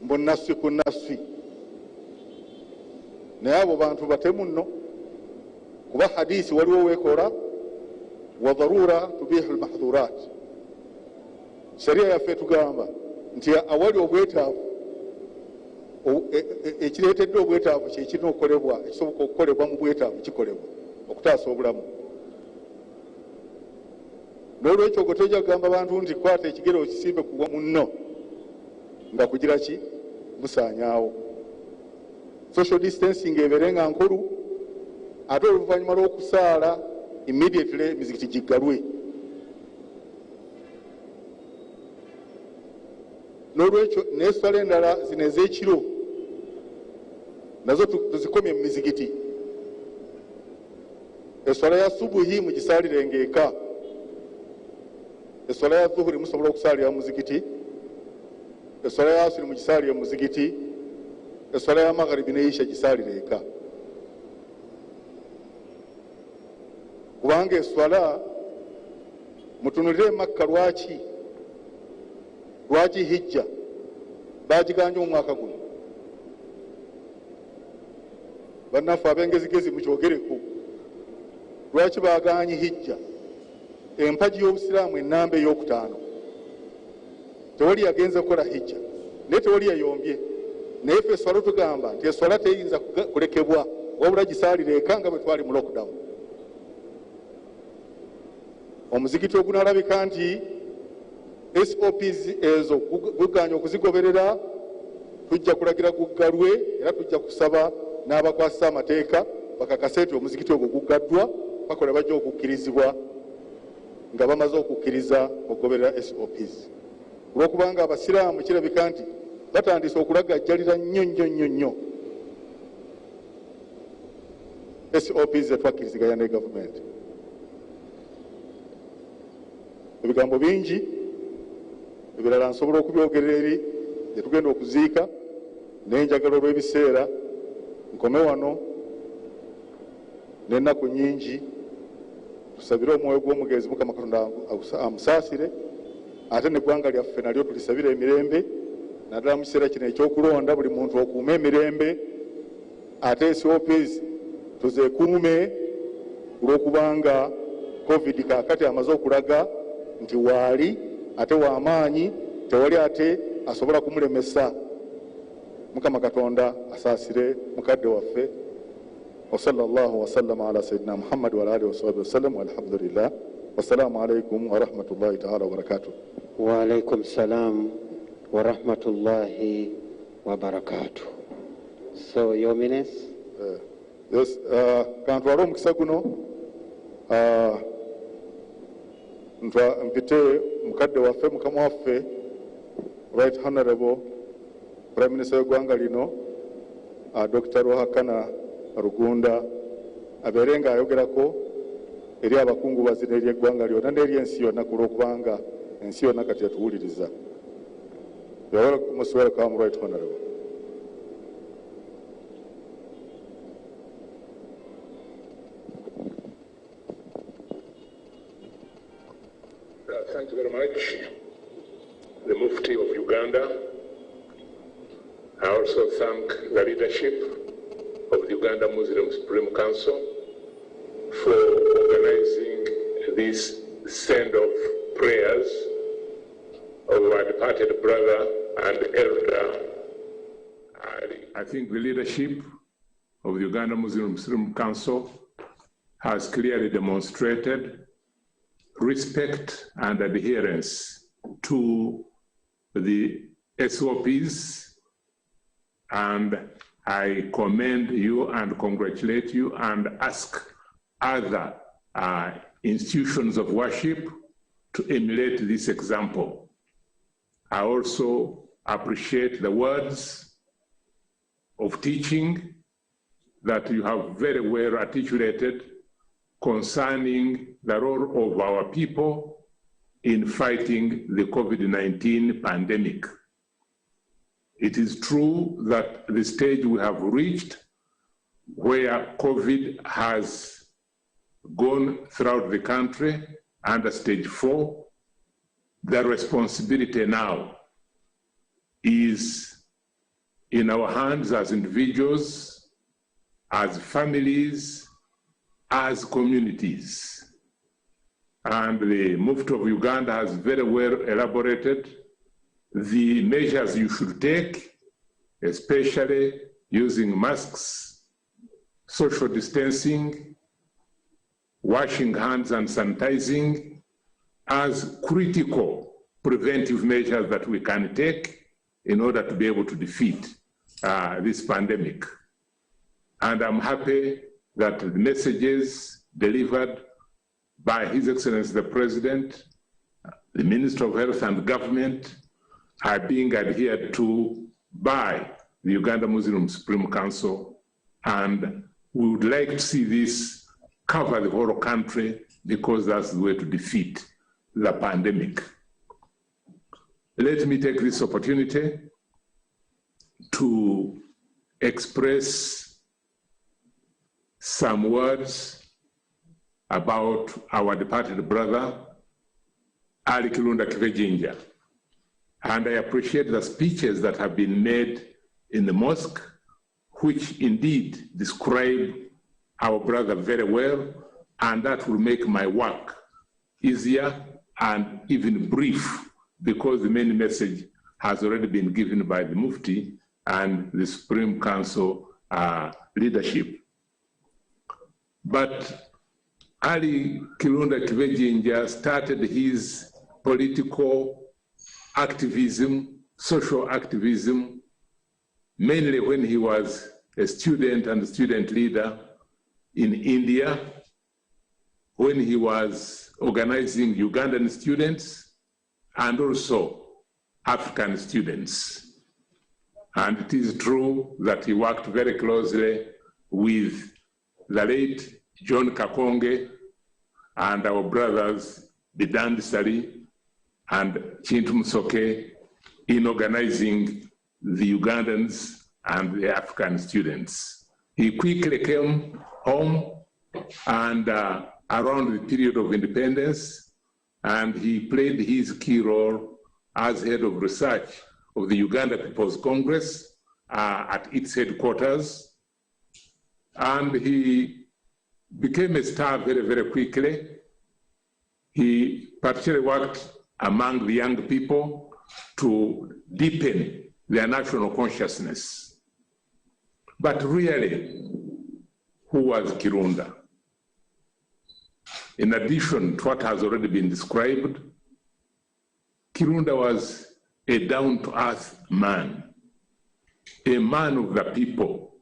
mbu naswi ku naswi, naye abo bantu batemu nno, kuba hadisi waliwo weekola wa dharura tubihu almahdhurat. Sharia yaffe tugamba nti awali obwetaavu, ekireetedde obwetaavu kyekirina okukolebwa, ekisoboka okukolebwa mu bwetaavu kikolebwa okutaasa obulamu. N'olwekyo gwe tojja kugamba abantu nti kwata ekigere okisimbe kugwa munno nga kugira ki musaanyaawo. Social distancing ebeere nga nkulu, ate oluvannyuma lw'okusaala immediately emizikiti giggalwe. N'olwekyo n'esala endala zino ez'ekiro nazo tuzikomye mu mizikiti. Eswala ya subuhi mugisaalire eka, eswala ya dhuhuri musobola okusaalira mu muzikiti, eswala ya asiri mugisaalire mu muzikiti, eswala ya magharibi n'isha gisaalire eka. Kubanga eswala mutunulire Makka lwaki hijja bagiganja omwaka guno. Bannaffe ab'engezigezi mukyogereko, lwaki baganye hijja? Empagi y'obusiraamu ennamba ey'okutaano tewali yagenza kukola hijja, naye tewali yayombye. Naye ffe eswala tugamba nti eswala teyinza kulekebwa, wabula gisaalire eka nga bwe twali mu lockdown. Omuzikiti ogunaalabika nti SOPs ezo guganya okuzigoberera tujja kulagira guggalwe era tujja kusaba n'abakwasisa amateeka bakakase nti omuzikiti ogwo guggaddwa bakola bajja okukkirizibwa nga bamaze okukkiriza okugoberera SOPs. Olwokubanga abasiraamu kirabika nti batandise okulagajjalira nnyo SOPs zetwakkiriziganya ne gavumenti. Ebigambo bingi ebirala nsobola okubyogerera eri gyetugenda okuziika naye njagala olw'ebiseera nkome wano n'ennaku nyingi tusabire omwoyo gw'omugenzi Mukama Katonda amusaasire, ate n'eggwanga lyaffe nalyo tulisabire emirembe, naddala mu kiseera kino ekyokulonda buli muntu okuuma emirembe, ate SOPs tuzeekuume olw'okubanga COVID kaakati amaze okulaga nti waali ate w'amaanyi, tewali ate asobola kumulemesa. Mukama Katonda asaasire mukadde waffe. وصلى الله وسلم على سيدنا محمد وعلى آله وصحبه وسلم والحمد لله والسلام عليكم ورحمة الله تعالى وبركاته. وعليكم السلام ورحمة الله وبركاته. So, Your Eminence? Yes, kantwala omukisa guno mpite mukadde waffe mukama waffe Right Honorable Prime Minister w'eggwanga lino Dr. Ruhakana Rugunda abeere nga ayogerako eri abakungubazi n'eri eggwanga lyonna n'eri ensi yonna ku lw'okubanga ensi yonna kati yatuwuliriza. Most welcome, Right Honorable. Thank you very much, the Mufti of Uganda. I also thank the leadership of the Uganda Muslim Supreme Council for organizing this send-off prayers of our departed brother and elder Ali. I think the leadership of the Uganda Muslim Supreme Council has clearly demonstrated respect and adherence to the SOPs, and I commend you and congratulate you and ask other institutions of worship to emulate this example. I also appreciate the words of teaching that you have very well articulated concerning the role of our people in fighting the COVID-19 pandemic. It is true that the stage we have reached where COVID has gone throughout the country under stage 4, the responsibility now is in our hands as individuals, as families, as communities. And the Mufti of Uganda has very well elaborated the measures you should take, especially using masks, social distancing, washing hands and sanitizing as critical preventive measures that we can take in order to be able to defeat this pandemic. And I'm happy that the messages delivered by His Excellency the President, the Minister of Health and Government are being adhered to by the Uganda Muslim Supreme Council, and we would like to see this cover the whole country because that's the way to defeat the pandemic. Let me take this opportunity to express some words about our departed brother, Ali Kirunda Kivejinja. And I appreciate the speeches that have been made in the mosque, which indeed describe our brother very well, and that will make my work easier and even brief, because the main message has already been given by the Mufti and the Supreme Council leadership. But Ali Kirunda Kivejinja started his political activism, social activism, mainly when he was a student and student leader in India, when he was organizing Ugandan students and also African students. And it is true that he worked very closely with the late John Kakonge and our brothers Bidan Sali and Chintu Musoke in organizing the Ugandans and the African students. He quickly came home and around the period of independence, and he played his key role as head of research of the Uganda People's Congress at its headquarters. And he became a star very, very quickly. He particularly worked among the young people to deepen their national consciousness. But really, who was Kirunda? In addition to what has already been described, Kirunda was a down-to-earth man, a man of the people,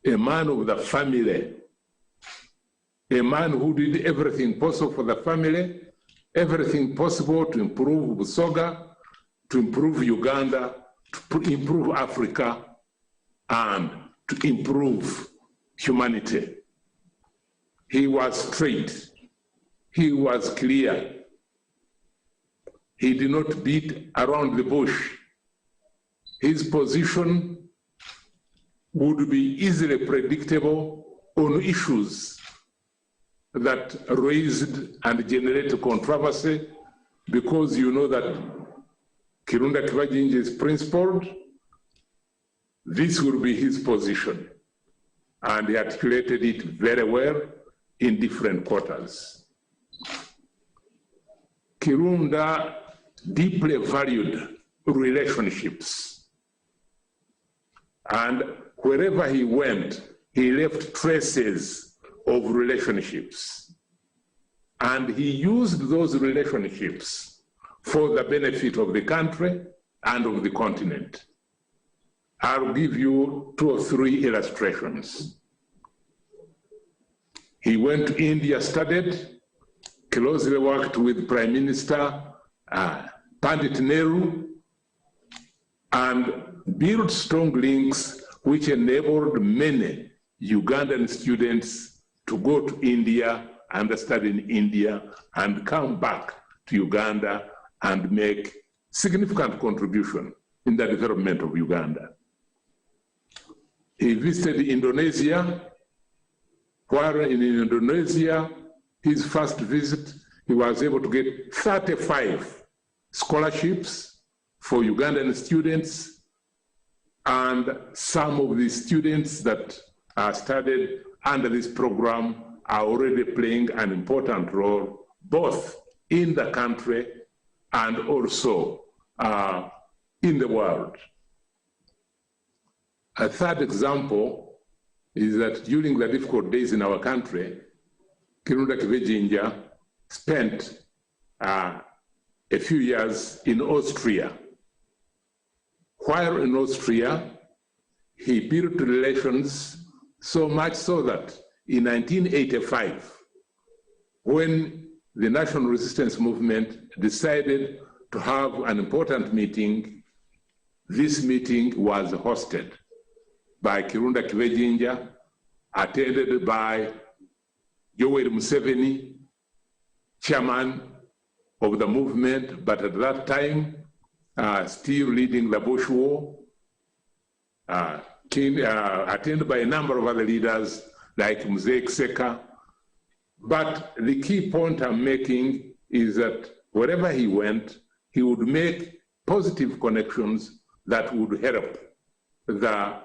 a man of the family, a man who did everything possible for the family, everything possible to improve Busoga, to improve Uganda, to improve Africa, and to improve humanity. He was straight. He was clear. He did not beat around the bush. His position would be easily predictable on issues that raised and generated controversy, because you know that Kirunda Kivejinja is principled. This will be his position, and he articulated it very well in different quarters. Kirunda deeply valued relationships, and wherever he went, he left traces of relationships, and he used those relationships for the benefit of the country and of the continent. I'll give you 2 or 3 illustrations. He went to India, studied, closely worked with Prime Minister Pandit Nehru, and built strong links which enabled many Ugandan students to go to India and study in India and come back to Uganda and make significant contribution in the development of Uganda. He visited Indonesia. While in Indonesia, his first visit, he was able to get 35 scholarships for Ugandan students, and some of the students that are studied under this program are already playing an important role both in the country and also in the world. A third example is that during the difficult days in our country, Kirunda Kivejinja spent a few years in Austria. While in Austria, he built relations so much so that in 1985, when the National Resistance Movement decided to have an important meeting, this meeting was hosted by Kirunda Kivejinja, attended by Yoweri Museveni, chairman of the movement, but at that time, still leading the Bush War, attended by a number of other leaders like Mzee Kiseka. But the key point I'm making is that wherever he went, he would make positive connections that would help the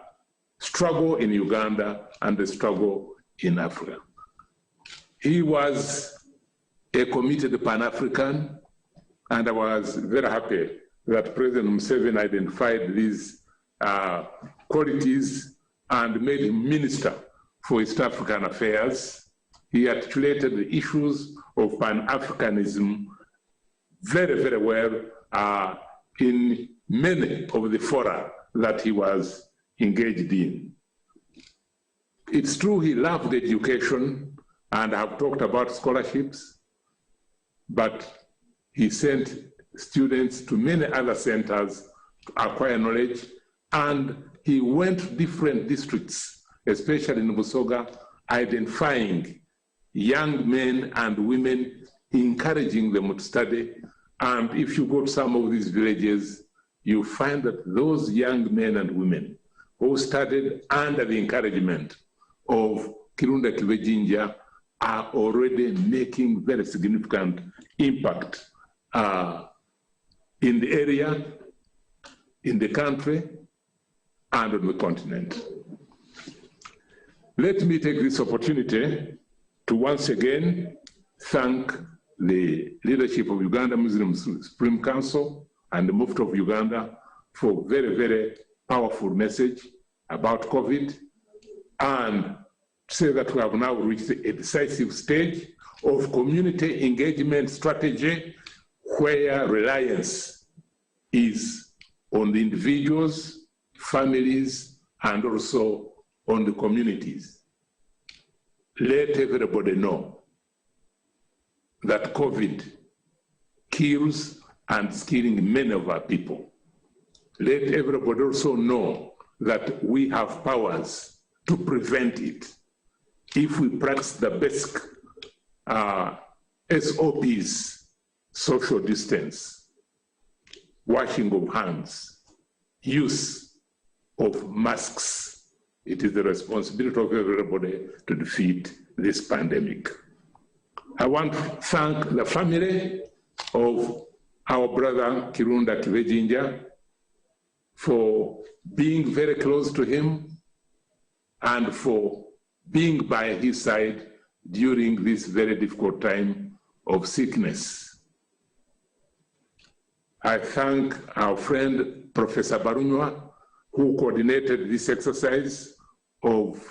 struggle in Uganda and the struggle in Africa. He was a committed Pan-African, and I was very happy that President Museveni identified these qualities and made him Minister for East African Affairs. He articulated the issues of Pan-Africanism very, very well in many of the fora that he was engaged in. It's true he loved education, and I've talked about scholarships, but he sent students to many other centers to acquire knowledge, and he went to different districts, especially in Busoga, identifying young men and women, encouraging them to study. And if you go to some of these villages, you find that those young men and women who studied under the encouragement of Kirunda Kivejinja are already making very significant impact in the area, in the country, and on the continent. Let me take this opportunity to once again thank the leadership of Uganda Muslim Supreme Council and the Mufti of Uganda for very, very powerful message about COVID, and say that we have now reached a decisive stage of community engagement strategy where reliance is on the individuals, families, and also on the communities. Let everybody know that COVID kills and is killing many of our people. Let everybody also know that we have powers to prevent it if we practice the basic SOPs, social distance, washing of hands, use of masks. It is the responsibility of everybody to defeat this pandemic. I want to thank the family of our brother Kirunda Kivejinja for being very close to him and for being by his side during this very difficult time of sickness. I thank our friend Professor Barunywa, who coordinated this exercise of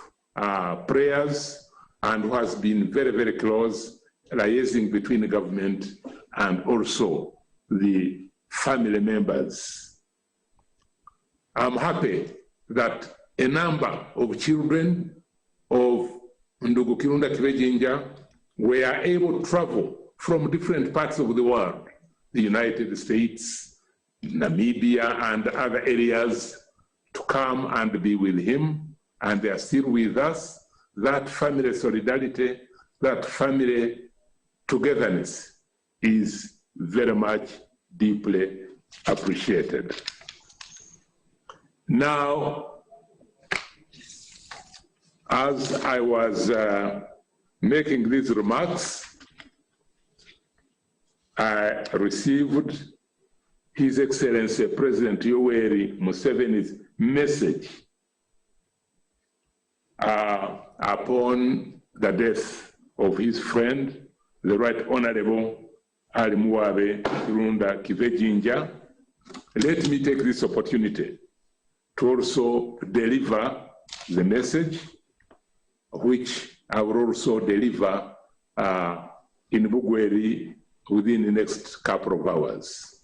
prayers and who has been very, very close, liaising between the government and also the family members. I'm happy that a number of children of Ndugu Kirunda Kivejinja were able to travel from different parts of the world, the United States, Namibia, and other areas, to come and be with him, and they are still with us. That family solidarity, that family togetherness is very much deeply appreciated. Now, as I was making these remarks, I received His Excellency President Yoweri Museveni's message upon the death of his friend, the Right Honorable Al-Haji Kirunda Kivejinja. Let me take this opportunity to also deliver the message, which I will also deliver in Bugweri within the next couple of hours.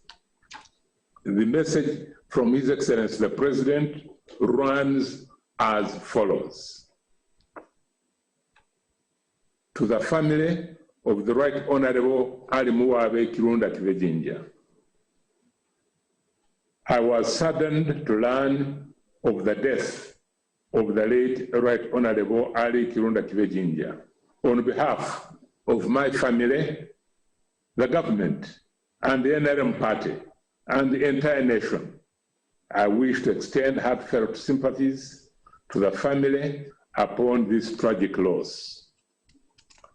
The message from His Excellency the President runs as follows. To the family of the Right Honorable Al-Haji Kirunda Kivejinja, I was saddened to learn of the death of the late Right Honorable Ali Kirunda Kivejinja. On behalf of my family, the government, and the NRM party, and the entire nation, I wish to extend heartfelt sympathies to the family upon this tragic loss.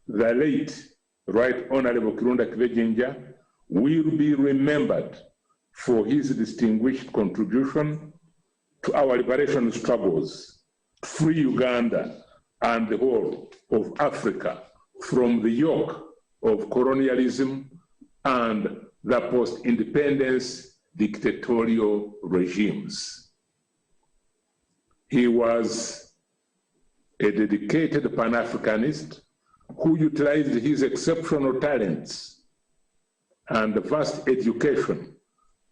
The late Right Honorable Kirunda Kivejinja will be remembered for his distinguished contribution to our liberation struggles, to free Uganda and the whole of Africa from the yoke of colonialism and the post-independence dictatorial regimes. He was a dedicated Pan-Africanist who utilized his exceptional talents and vast education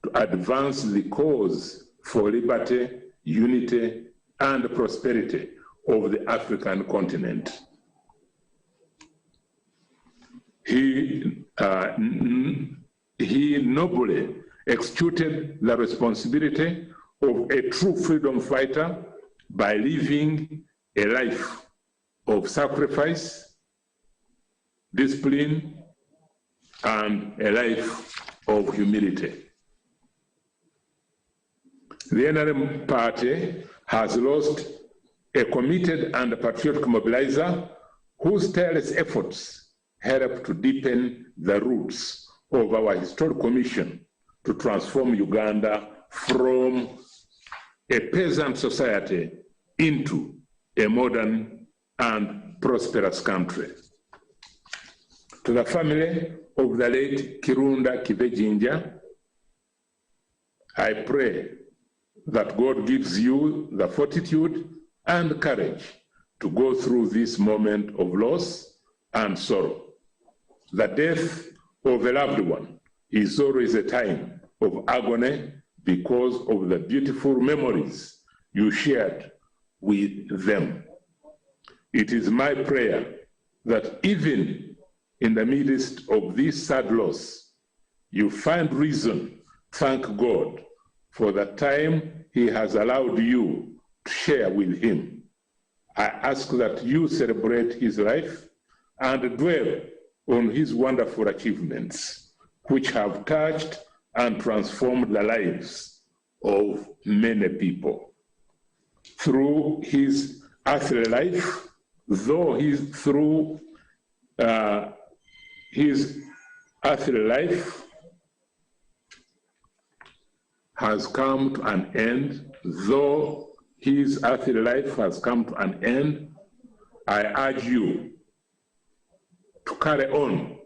to advance the cause for liberty, unity, and prosperity of the African continent. He nobly executed the responsibility of a true freedom fighter by living a life of sacrifice, discipline, and a life of humility. The NRM party has lost a committed and patriotic mobilizer whose tireless efforts help to deepen the roots of our historical mission to transform Uganda from a peasant society into a modern and prosperous country. To the family of the late Kirunda Kivejinja, I pray that God gives you the fortitude and courage to go through this moment of loss and sorrow. The death of a loved one is always a time of agony because of the beautiful memories you shared with them. It is my prayer that even in the midst of this sad loss, you find reason to thank God for the time He has allowed you to share with Him. I ask that you celebrate His life and dwell on His wonderful achievements, which have touched and transformed the lives of many people. Through His earthly life, though through His earthly life has come to an end, though His earthly life has come to an end, I urge you to carry on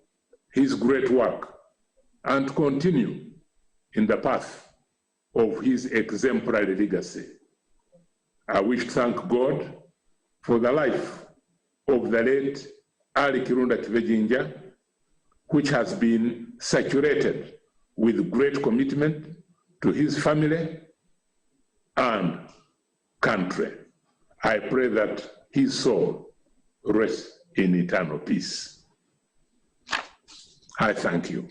His great work and continue in the path of His exemplary legacy. I wish to thank God for the life of the late Ali Kirunda Kivejinja, which has been saturated with great commitment to his family and country. I pray that his soul rests in eternal peace. I thank you.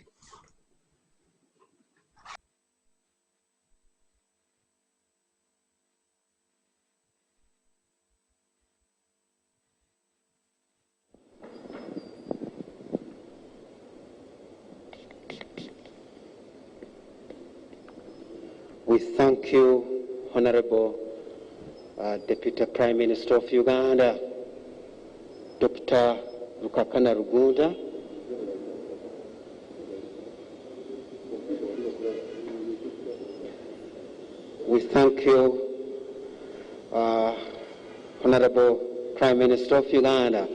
We thank you, Honorable Deputy Prime Minister of Uganda, Dr. Rukakana Rugunda. We thank you, Honorable Prime Minister of Uganda,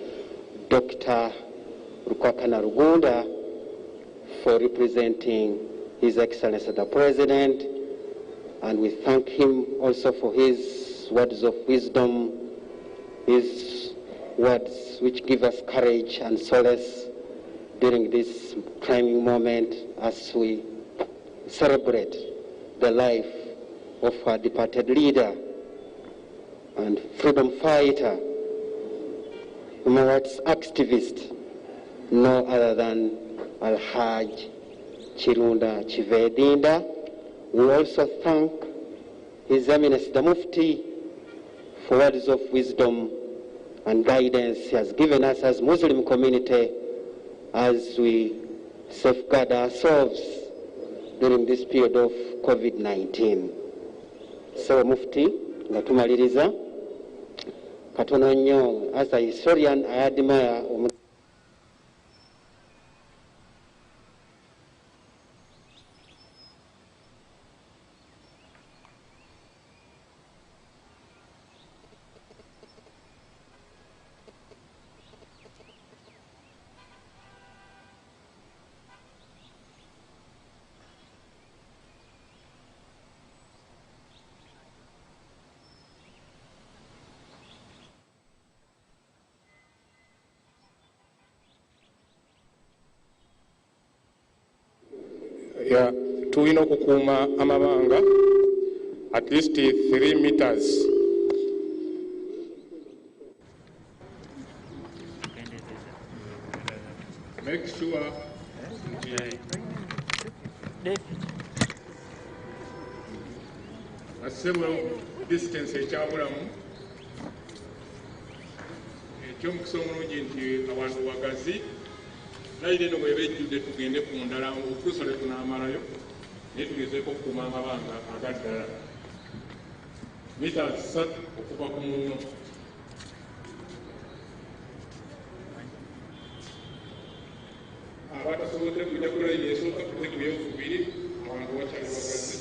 Dr. Rukakana Rugunda, for representing His Excellency the President. And we thank him also for his words of wisdom, his words which give us courage and solace during this trying moment as we celebrate the life of our departed leader and freedom fighter, human rights activist, no other than Al-Haji Kirunda Kivejinja. We also thank His Eminence the Mufti for words of wisdom and guidance he has given us as Muslim community as we safeguard ourselves during this period of COVID-19. So Mufti, ngatumaliriza, katono nnyo, as a historian I admire tulina okukuuma amabanga at least 3 meters make sure assebo distance ekyabulamu ekyomukisa omulungi nti abantu bagazi naye eno bweba ejjudde tugende ku ndala okutuusa lwe tunaamalayo naye tugezeeko okukuuma amabanga agaddala mita 3 okuva ku munno. Abatasobodde kujja ku layini esooka tuze ku yokubiri abantu bakyali bagazi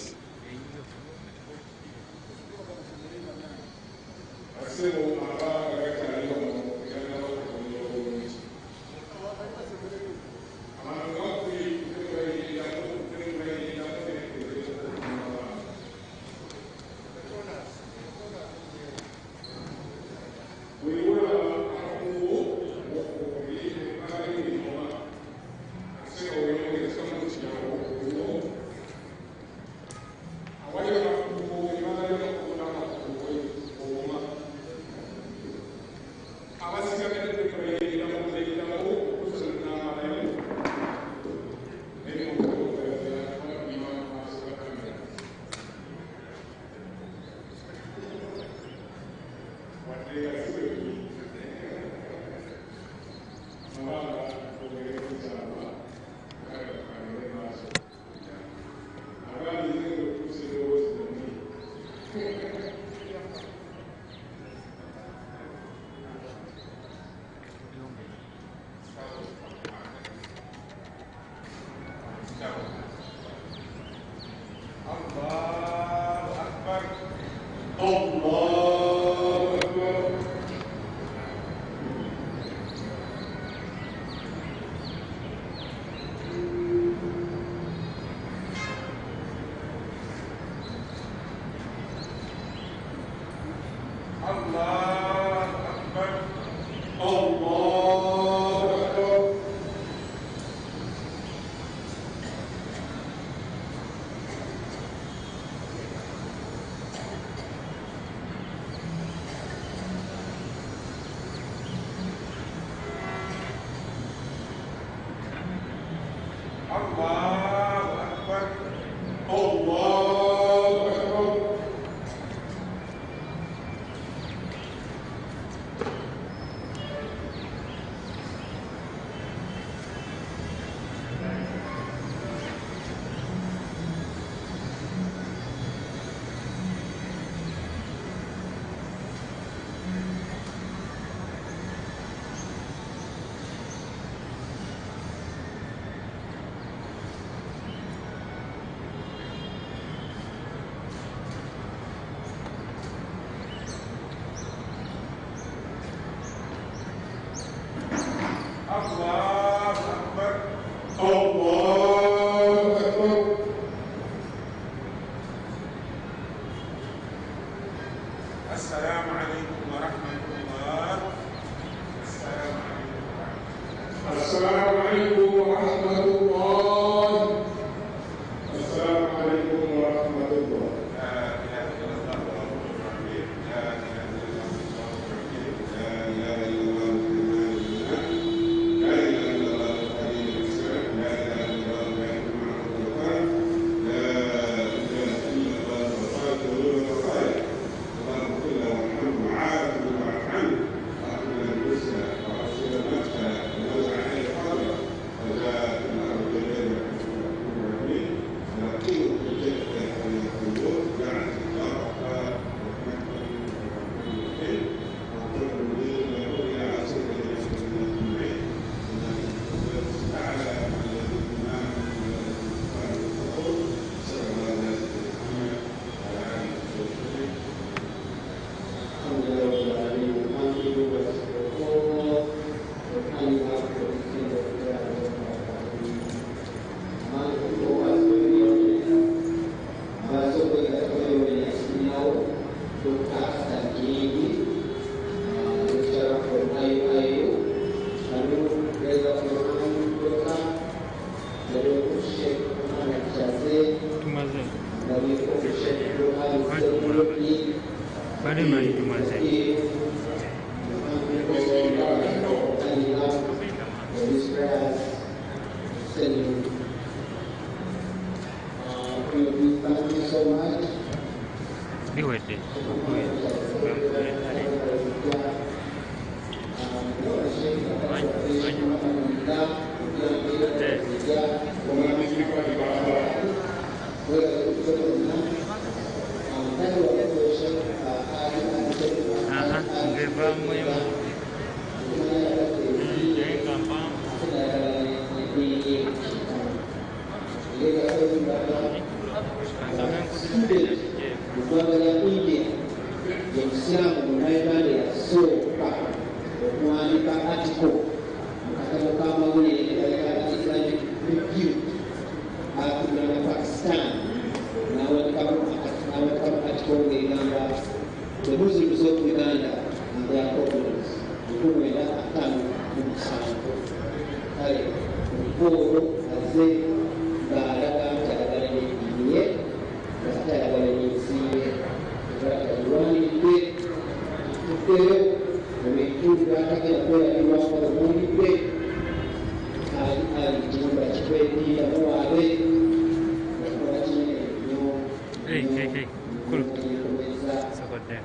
asebo abanga gakyali wano eganawo okugonja obulungi abantu bakuli kutekulayiriramu These prayers extending. We thank you so much. Be with it. The Muslims of Uganda and their problems. Hey, cool. So good there.